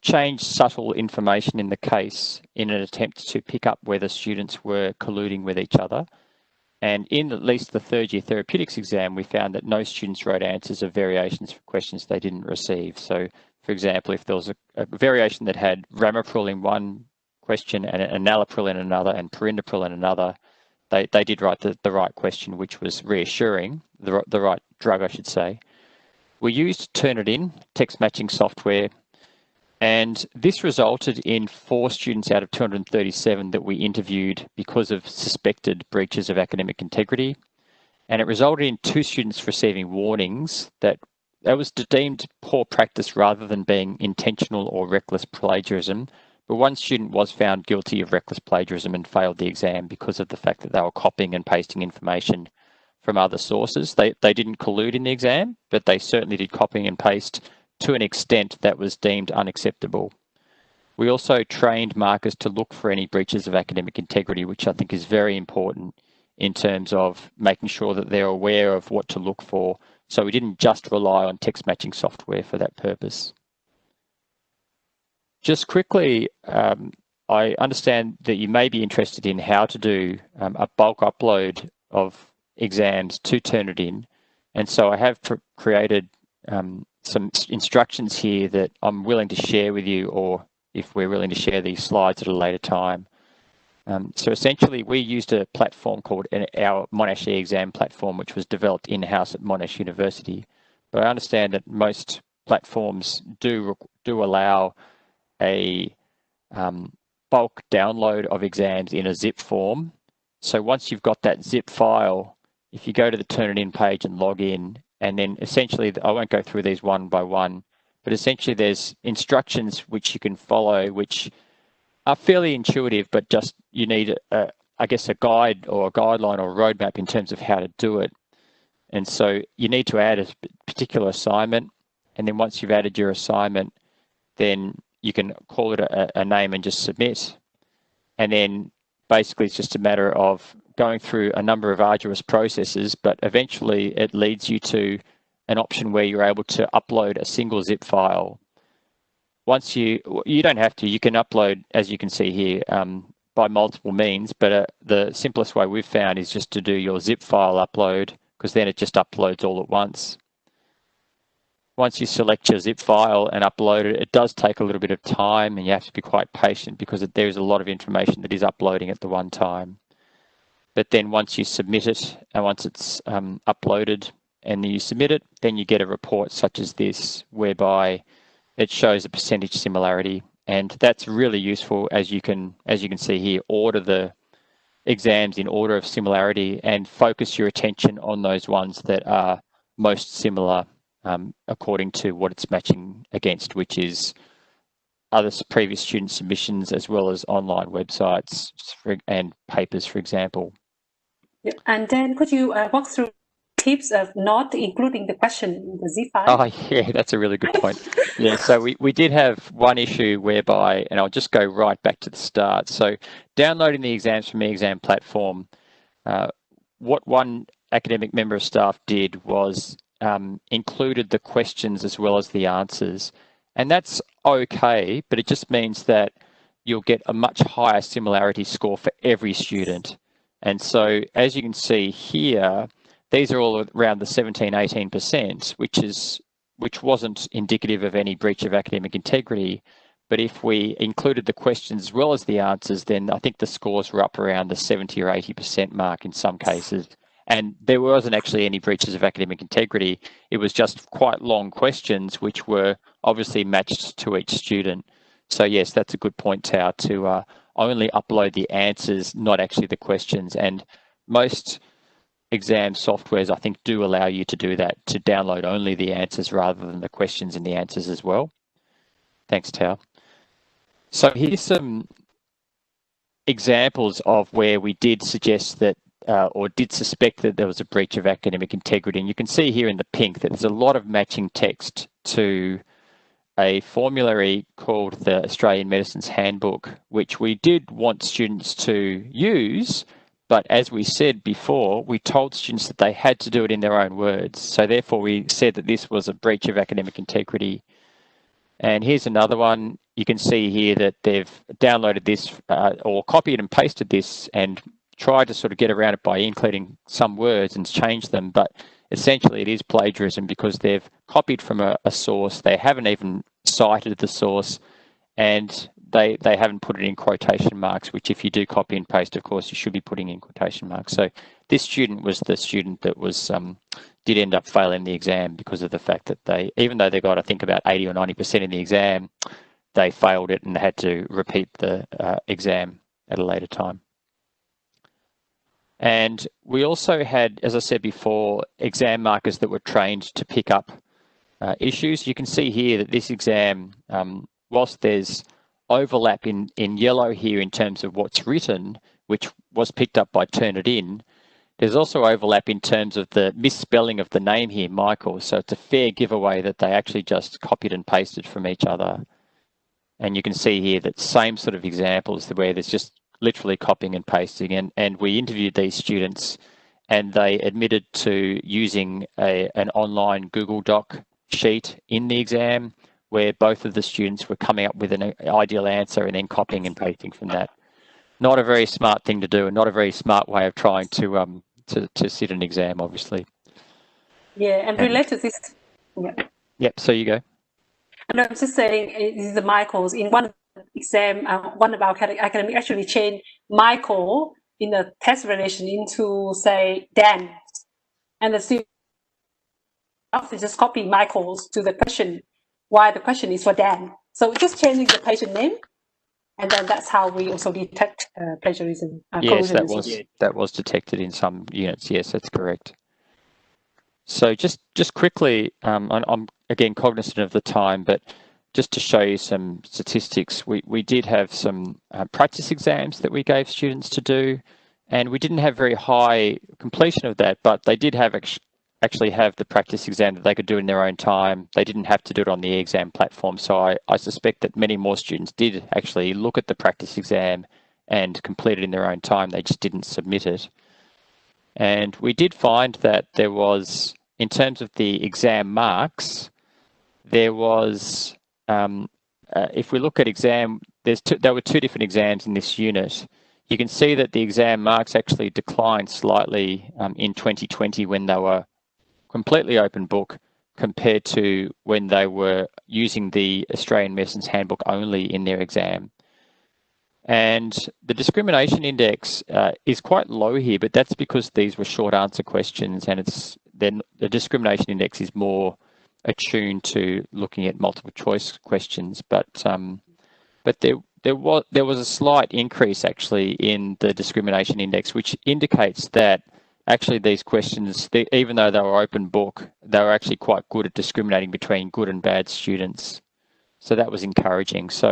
changed subtle information in the case in an attempt to pick up whether students were colluding with each other. And in at least the third-year therapeutics exam, we found that no students wrote answers of variations for questions they didn't receive. So, for example, if there was a variation that had ramipril in one question and enalapril in another and perindopril in another, they did write the right question, which was reassuring, the right drug, I should say. We used Turnitin, text matching software, and this resulted in 4 students out of 237 that we interviewed because of suspected breaches of academic integrity. And it resulted in 2 students receiving warnings that was deemed poor practice rather than being intentional or reckless plagiarism. But one student was found guilty of reckless plagiarism and failed the exam because of the fact that they were copying and pasting information from other sources. They didn't collude in the exam, but they certainly did copying and paste to an extent that was deemed unacceptable. We also trained markers to look for any breaches of academic integrity, which I think is very important in terms of making sure that they're aware of what to look for. So we didn't just rely on text matching software for that purpose. Just quickly, I understand that you may be interested in how to do a bulk upload of exams to Turnitin. And so I have created some instructions here that I'm willing to share with you, or if we're willing to share these slides at a later time. So essentially, we used a platform called our Monash e-exam platform, which was developed in-house at Monash University. But I understand that most platforms do allow a bulk download of exams in a zip form. So once you've got that zip file, if you go to the Turnitin page and log in, and then essentially, I won't go through these one by one, but essentially there's instructions which you can follow, which are fairly intuitive, but just you need, I guess, a guide or a guideline or a roadmap in terms of how to do it. And so you need to add a particular assignment. And then once you've added your assignment, then you can call it a name and just submit. And then basically it's just a matter of going through a number of arduous processes, but eventually it leads you to an option where you're able to upload a single zip file. Once you don't have to, you can upload, as you can see here, by multiple means, but the simplest way we've found is just to do your zip file upload, because then it just uploads all at once. Once you select your zip file and upload it, it does take a little bit of time, and you have to be quite patient because there's a lot of information that is uploading at the one time. But then once you submit it, and once it's uploaded and you submit it, then you get a report such as this, whereby it shows a percentage similarity. And that's really useful, as you can see here, order the exams in order of similarity and focus your attention on those ones that are most similar according to what it's matching against, which is other previous student submissions as well as online websites and papers, for example. Yeah. And then could you walk through tips of not including the question in the zip file? Oh, yeah, that's a really good point. Yeah, so we did have one issue whereby, and I'll just go right back to the start. So downloading the exams from eExam platform, what one academic member of staff did was included the questions as well as the answers. And that's okay, but it just means that you'll get a much higher similarity score for every student. And so as you can see here, these are all around the 17, 18%, which wasn't indicative of any breach of academic integrity. But if we included the questions as well as the answers, then I think the scores were up around the 70 or 80% mark in some cases. And there wasn't actually any breaches of academic integrity. It was just quite long questions, which were obviously matched to each student. So yes, that's a good point, Tao, to only upload the answers, not actually the questions. And most exam softwares, I think, do allow you to do that, to download only the answers rather than the questions and the answers as well. Thanks, Tao. So here's some examples of where we did suggest that or did suspect that there was a breach of academic integrity. And you can see here in the pink that there's a lot of matching text to a formulary called the Australian Medicines Handbook, which we did want students to use, but as we said before, we told students that they had to do it in their own words. So therefore we said that this was a breach of academic integrity. And here's another one. You can see here that they've downloaded this or copied and pasted this and tried to sort of get around it by including some words and change them. But essentially it is plagiarism because they've copied from a source. They haven't even cited the source, and they haven't put it in quotation marks, which if you do copy and paste, of course, you should be putting in quotation marks. So this student was the student that was did end up failing the exam because of the fact that they, even though they got, I think, about 80 or 90% in the exam, they failed it and had to repeat the exam at a later time. And we also had, as I said before, exam markers that were trained to pick up issues. You can see here that this exam, whilst there's overlap in yellow here in terms of what's written, which was picked up by Turnitin, there's also overlap in terms of the misspelling of the name here, Michael. So it's a fair giveaway that they actually just copied and pasted from each other. And you can see here that same sort of examples where there's just literally copying and pasting. And we interviewed these students and they admitted to using an online Google Doc sheet in the exam where both of the students were coming up with an ideal answer and then copying and pasting from that. Not a very smart thing to do and not a very smart way of trying to sit an exam, obviously. Yeah, and related to this. Yeah. Yep, so you go. And I'm just saying, this is the Michael's. In one exam, one of our academic actually changed Michael in the test relation into, say, Dan. And the student after just copy Michael's to the question, why the question is for Dan. So just changing the patient name, and then that's how we also detect plagiarism. Yes, that was detected in some units. Yes, that's correct. So just quickly, I'm again cognizant of the time, but just to show you some statistics, we did have some practice exams that we gave students to do, and we didn't have very high completion of that, but they did have actually have the practice exam that they could do in their own time. They didn't have to do it on the exam platform. So I suspect that many more students did actually look at the practice exam and complete it in their own time. They just didn't submit it. And we did find that there was, in terms of the exam marks, there was, if we look at exam, there were two different exams in this unit. You can see that the exam marks actually declined slightly in 2020 when they were completely open book compared to when they were using the Australian Medicines Handbook only in their exam. And the discrimination index is quite low here, but that's because these were short answer questions, and then the discrimination index is more attuned to looking at multiple choice questions. But there was a slight increase actually in the discrimination index, which indicates that actually these questions, even though they were open book, they were actually quite good at discriminating between good and bad students. So that was encouraging. So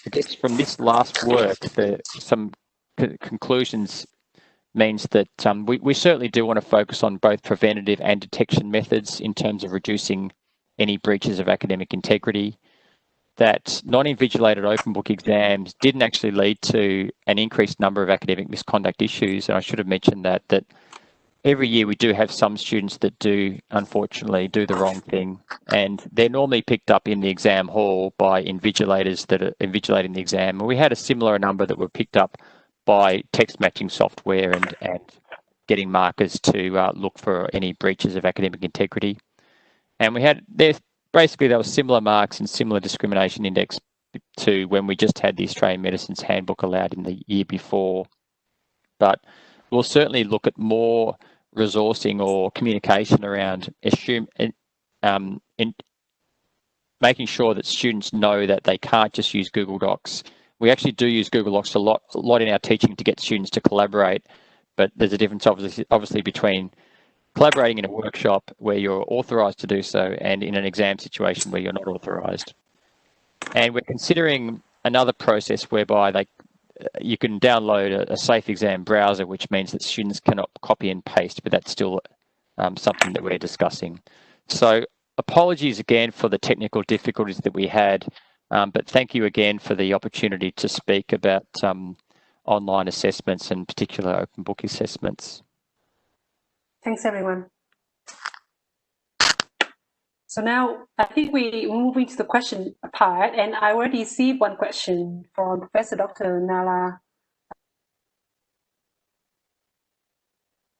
I guess from this last work, some conclusions means that we certainly do want to focus on both preventative and detection methods in terms of reducing any breaches of academic integrity. That non-invigilated open book exams didn't actually lead to an increased number of academic misconduct issues. And I should have mentioned that every year we do have some students that do, unfortunately, do the wrong thing. And they're normally picked up in the exam hall by invigilators that are invigilating the exam. And we had a similar number that were picked up by text matching software and getting markers to look for any breaches of academic integrity. And we had, basically there were similar marks and similar discrimination index to when we just had the Australian Medicines Handbook allowed in the year before. But we'll certainly look at more resourcing or communication around making sure that students know that they can't just use Google Docs. We actually do use Google Docs a lot in our teaching to get students to collaborate, but there's a difference obviously between collaborating in a workshop where you're authorised to do so and in an exam situation where you're not authorised. And we're considering another process whereby you can download a safe exam browser, which means that students cannot copy and paste, but that's still something that we're discussing. So apologies again for the technical difficulties that we had, but thank you again for the opportunity to speak about online assessments and particular open book assessments. Thanks, everyone. So now I think we're moving to the question part, and I already received one question from Professor Dr. Nala.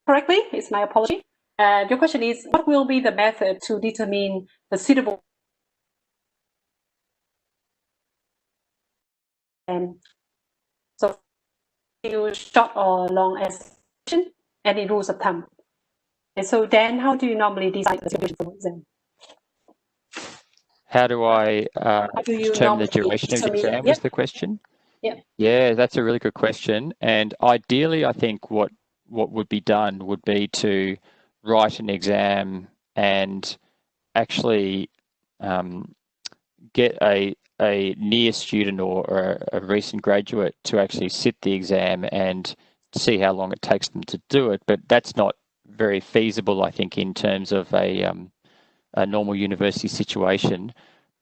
Correctly, it's my apology. Your question is, what will be the method to determine the suitable so short or long assessment, any rules of thumb? And so then how do you normally decide the duration for exam? How do I determine the duration of the exam was the question? Yeah, that's a really good question. And ideally, I think what would be done would be to write an exam and actually get a near student or a recent graduate to actually sit the exam and see how long it takes them to do it. But that's not very feasible, I think, in terms of a normal university situation.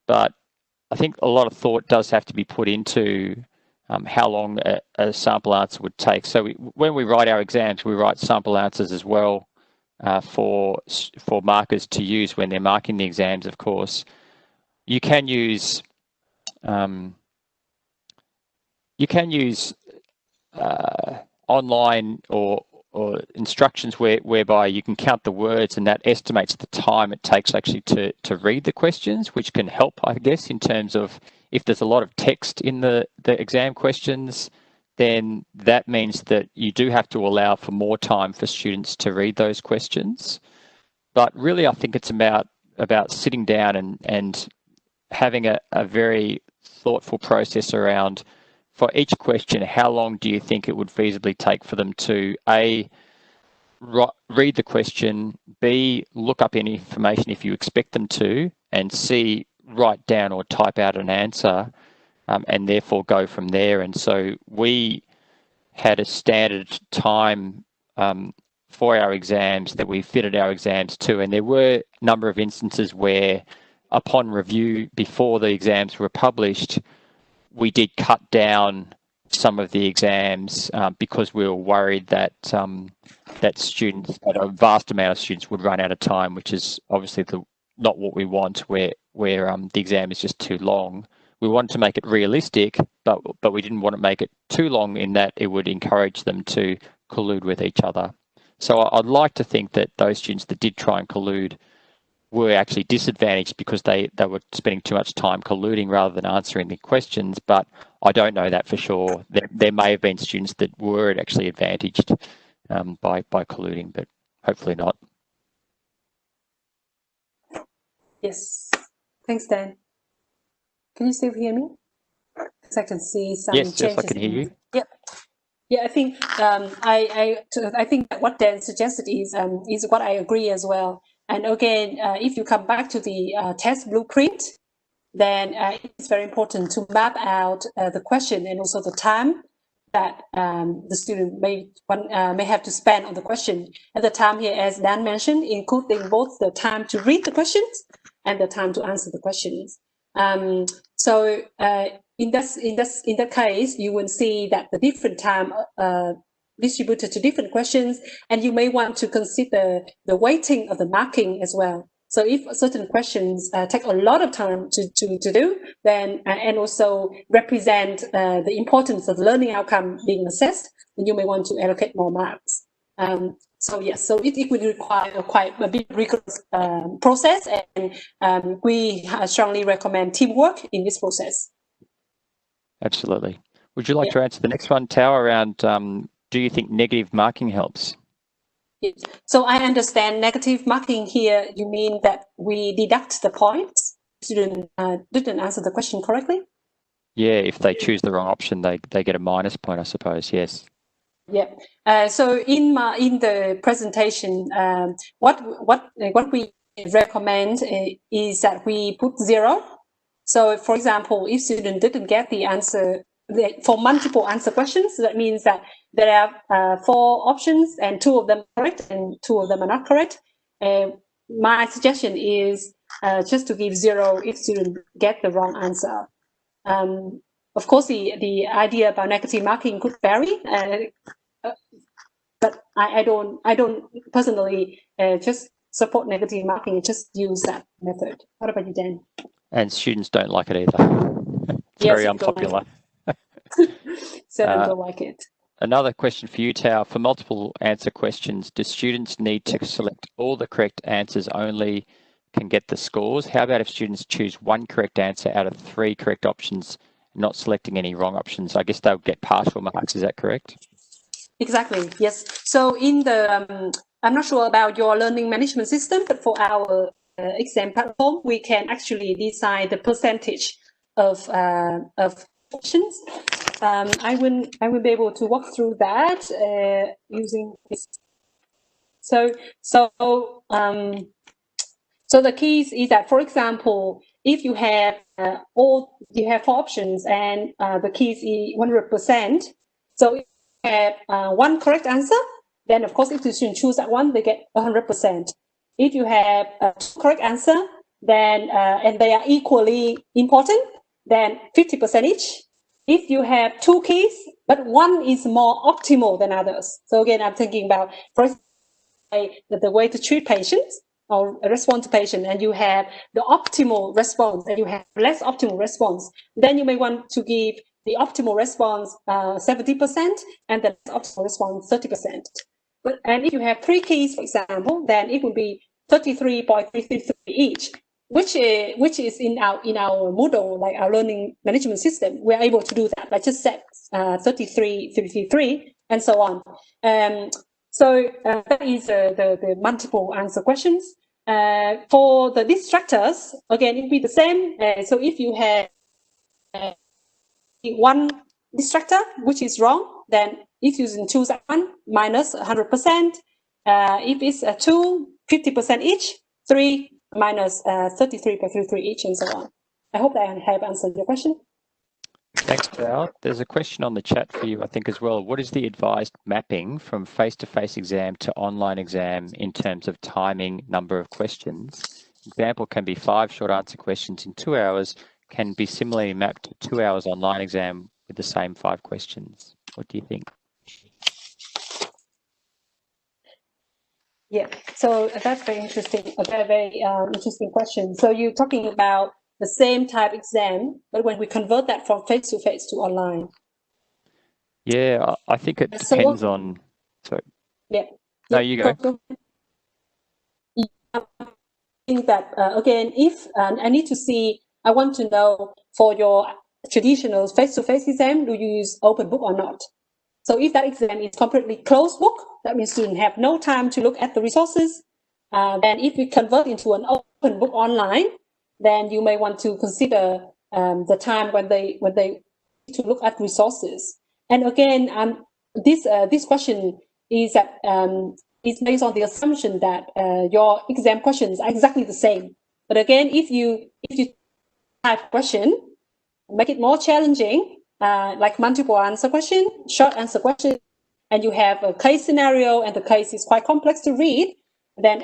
But I think a lot of thought does have to be put into how long a sample answer would take. So when we write our exams, we write sample answers as well for markers to use when they're marking the exams, of course. You can use online or instructions whereby you can count the words, and that estimates the time it takes actually to read the questions, which can help, I guess, in terms of if there's a lot of text in the exam questions, then that means that you do have to allow for more time for students to read those questions. But really, I think it's about sitting down and having a very thoughtful process around, for each question, how long do you think it would feasibly take for them to A, read the question, B, look up any information if you expect them to, and C, write down or type out an answer, and therefore go from there. And so we had a standard time for our exams that we fitted our exams to, and there were a number of instances where, upon review before the exams were published, we did cut down some of the exams because we were worried that a vast amount of students would run out of time, which is obviously not what we want, where the exam is just too long. We wanted to make it realistic, but we didn't want to make it too long in that it would encourage them to collude with each other. So I'd like to think that those students that did try and collude were actually disadvantaged because they were spending too much time colluding rather than answering the questions, but I don't know that for sure. There may have been students that were actually advantaged by colluding, but hopefully not. Yes. Thanks, Dan. Can you still hear me? Because I can see some changes. Yes, I can hear you. Yep. Yeah, I think I think that what Dan suggested is what I agree as well. And again, if you come back to the test blueprint, then it's very important to map out the question and also the time that the student may have to spend on the question. And the time here, as Dan mentioned, including both the time to read the questions and the time to answer the questions. So in that case, you will see that the different time distributed to different questions, and you may want to consider the weighting of the marking as well. So if certain questions take a lot of time to do, then and also represent the importance of the learning outcome being assessed, then you may want to allocate more marks. So yes, so it would require quite a big rigorous process, and we strongly recommend teamwork in this process. Absolutely. Would you like to answer the next one, Tao, around do you think negative marking helps? Yes. So I understand negative marking here, you mean that we deduct the points? Student didn't answer the question correctly? Yeah, if they choose the wrong option, they get a minus point, I suppose, yes. Yeah. So in the presentation, what we recommend is that we put 0. So for example, if student didn't get the answer for multiple answer questions, that means that there are 4 options and 2 of them are correct and 2 of them are not correct. My suggestion is just to give 0 if student get the wrong answer. Of course, the idea about negative marking could vary, but I don't personally just support negative marking. Just use that method. What about you, Dan? And students don't like it either. It's very unpopular. Don't like it. Another question for you, Tao. For multiple answer questions, do students need to select all the correct answers only can get the scores? How about if students choose 1 correct answer out of 3 correct options, not selecting any wrong options? I guess they'll get partial marks. Is that correct? Exactly, yes. So in the, I'm not sure about your learning management system, but for our exam platform, we can actually decide the percentage of questions. I will be able to walk through that using this. So the keys is that, for example, if you have 4 options and the keys is 100%. So if you have 1 correct answer, then of course if the student choose that one, they get 100%. If you have 2 correct answer, then and they are equally important, then 50% each. If you have 2 keys, but one is more optimal than others. So again, I'm thinking about first the way to treat patients or respond to patient, and you have the optimal response and you have less optimal response, then you may want to give the optimal response 70% and the optimal response 30%. And if you have 3 keys, for example, then it would be 33.333 each, which is in our Moodle, like our learning management system. We're able to do that. Like just set 33, 33, and so on. So that is the multiple answer questions. For the distractors, again, it will be the same. So if you have 1 distractor, which is wrong, then if you choose 1, minus 100%. If it's 2, 50% each. 3, minus 33.33 each, and so on. I hope that I have answered your question. Thanks, Tao. There's a question on the chat for you, I think, as well. What is the advised mapping from face-to-face exam to online exam in terms of timing, number of questions? Example can be 5 short answer questions in 2 hours, can be similarly mapped to 2 hours online exam with the same 5 questions. What do you think? Yeah, so that's very interesting, a very interesting question. So you're talking about the same type exam, but when we convert that from face-to-face to online. Yeah, I think it depends on... Sorry. Yeah. No, you go. I think that, again, if I need to see, I want to know for your traditional face-to-face exam, do you use open book or not? So if that exam is completely closed book, that means students have no time to look at the resources. Then if we convert into an open book online, then you may want to consider the time when they need to look at resources. And again, this question is that is based on the assumption that your exam questions are exactly the same. But again, if you type question, make it more challenging, like multiple answer question, short answer question, and you have a case scenario and the case is quite complex to read, then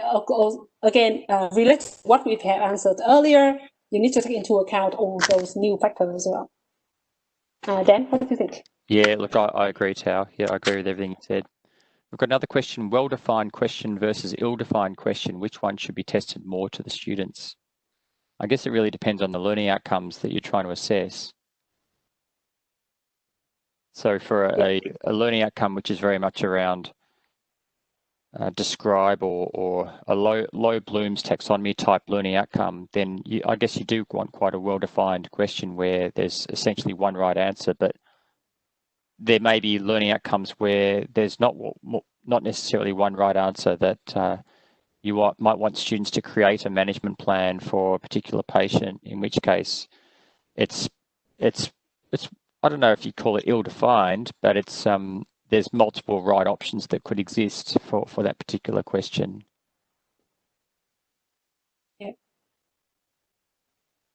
again, related to what we have answered earlier, you need to take into account all those new factors as well. Dan, what do you think? Yeah, look, I agree, Tao. Yeah, I agree with everything you said. We've got another question, well-defined question versus ill-defined question. Which one should be tested more to the students? I guess it really depends on the learning outcomes that you're trying to assess. So for a learning outcome which is very much around describe or a low Bloom's taxonomy type learning outcome, then I guess you do want quite a well-defined question where there's essentially one right answer, but there may be learning outcomes where there's not necessarily one right answer, that you might want students to create a management plan for a particular patient, in which case it's I don't know if you call it ill-defined, but it's there's multiple right options that could exist for that particular question. Yeah.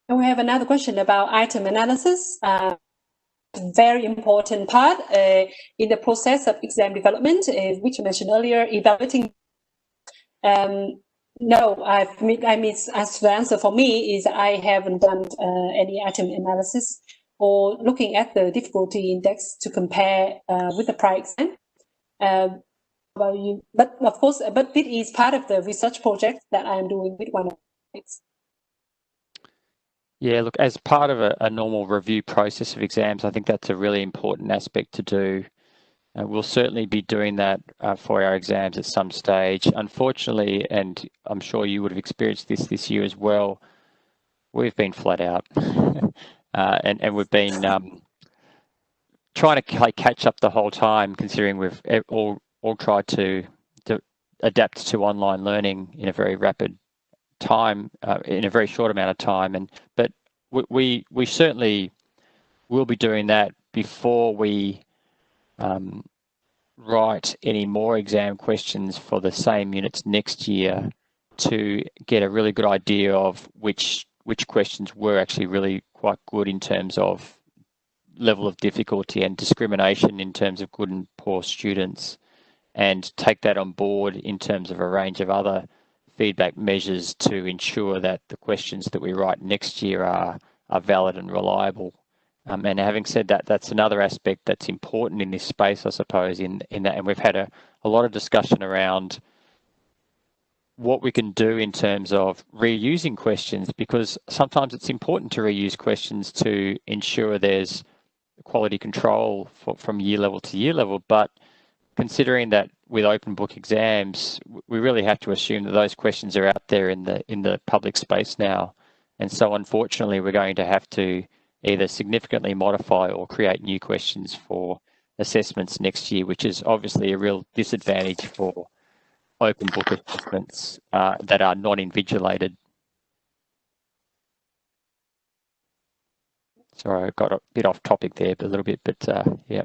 And we have another question about item analysis. Very important part in the process of exam development, which I mentioned earlier, evaluating. No, I mean, as the answer for me is I haven't done any item analysis or looking at the difficulty index to compare with the prior exam. About you, but of course, but it is part of the research project that I'm doing with one of my colleagues. Yeah, look, as part of a normal review process of exams, I think that's a really important aspect to do. We'll certainly be doing that for our exams at some stage. Unfortunately, and I'm sure you would have experienced this year as well, we've been flat out. and we've been trying to catch up the whole time, considering we've all tried to adapt to online learning in a very rapid time, in a very short amount of time. But we certainly will be doing that before we write any more exam questions for the same units next year, to get a really good idea of which questions were actually really quite good in terms of level of difficulty and discrimination in terms of good and poor students, and take that on board in terms of a range of other feedback measures to ensure that the questions that we write next year are valid and reliable. And having said that, that's another aspect that's important in this space, I suppose, in that, and we've had a lot of discussion around what we can do in terms of reusing questions, because sometimes it's important to reuse questions to ensure there's quality control from year level to year level. But considering that with open book exams, we really have to assume that those questions are out there in the public space now. And so unfortunately, we're going to have to either significantly modify or create new questions for assessments next year, which is obviously a real disadvantage for open book assessments that are not invigilated. Sorry, I got a bit off topic there, but a little bit, but yeah.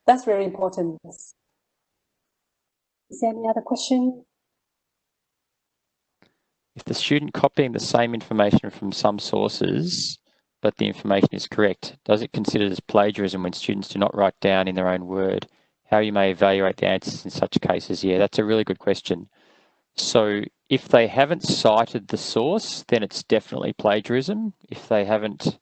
That's very important. Is there any other question? If the student copying the same information from some sources, but the information is correct, does it consider as plagiarism when students do not write down in their own word? How you may evaluate the answers in such cases? Yeah, that's a really good question. So if they haven't cited the source, then it's definitely plagiarism. If they haven't,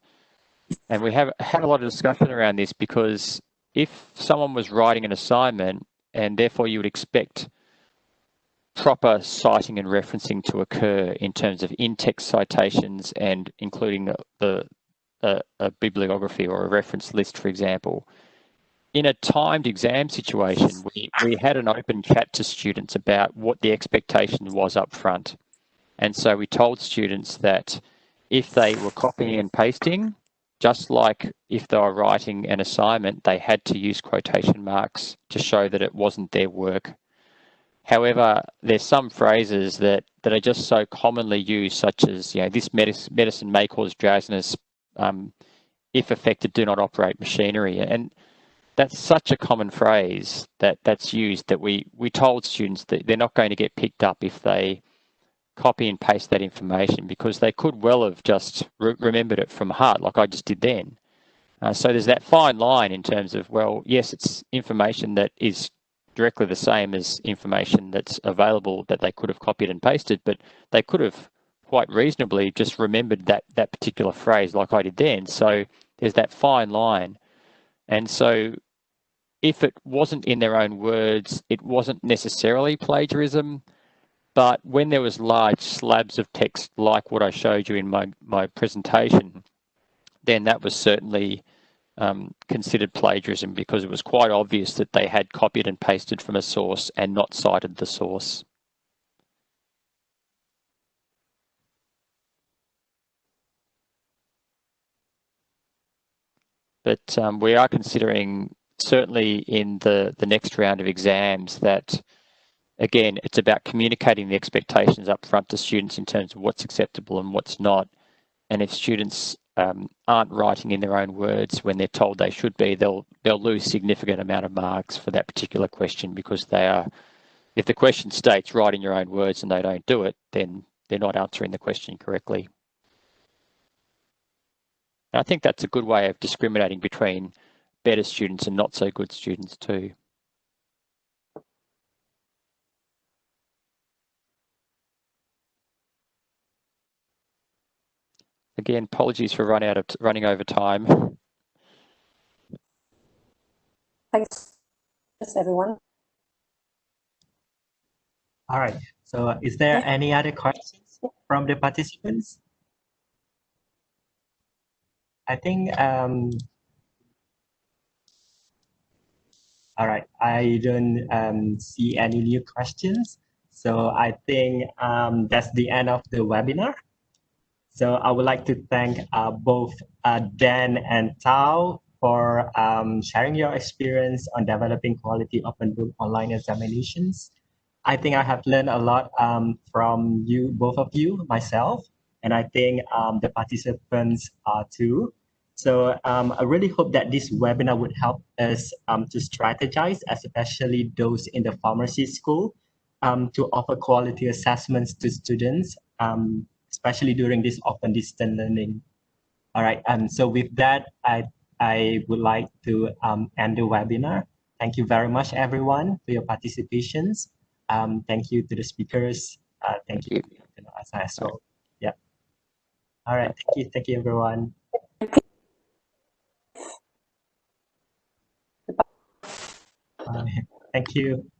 and we have had a lot of discussion around this, because if someone was writing an assignment and therefore you would expect proper citing and referencing to occur in terms of in-text citations and including a bibliography or a reference list, for example. In a timed exam situation, we had an open chat to students about what the expectation was up front. And so we told students that if they were copying and pasting, just like if they were writing an assignment, they had to use quotation marks to show that it wasn't their work. However, there's some phrases that are just so commonly used, such as, this medicine may cause drowsiness, if affected, do not operate machinery. And that's such a common phrase that's used, that we told students that they're not going to get picked up if they copy and paste that information, because they could well have just remembered it from heart, like I just did then. So there's that fine line in terms of, well, yes, it's information that is directly the same as information that's available that they could have copied and pasted, but they could have quite reasonably just remembered that particular phrase like I did then. So there's that fine line. And so if it wasn't in their own words, it wasn't necessarily plagiarism. But when there was large slabs of text like what I showed you in my presentation, then that was certainly considered plagiarism, because it was quite obvious that they had copied and pasted from a source and not cited the source. But we are considering, certainly in the next round of exams, that, again, it's about communicating the expectations up front to students in terms of what's acceptable and what's not. And if students aren't writing in their own words when they're told they should be, they'll lose significant amount of marks for that particular question, because they are, if the question states write in your own words and they don't do it, then they're not answering the question correctly. And I think that's a good way of discriminating between better students and not so good students too. Again, apologies for running over time. Thanks, everyone. All right. So is there any other questions from the participants? I think, all right, I don't see any new questions. So I think that's the end of the webinar. So I would like to thank both Dan and Tao for sharing your experience on developing quality open book online examinations. I think I have learned a lot from you, both of you, myself, and I think the participants too. So I really hope that this webinar would help us to strategize, especially those in the pharmacy school, to offer quality assessments to students, especially during this open distance learning. All right, so with that, I would like to end the webinar. Thank you very much, everyone, for your participations. Thank you to the speakers. Thank you to us as well. Yeah. All right. Thank you, everyone. Thank you.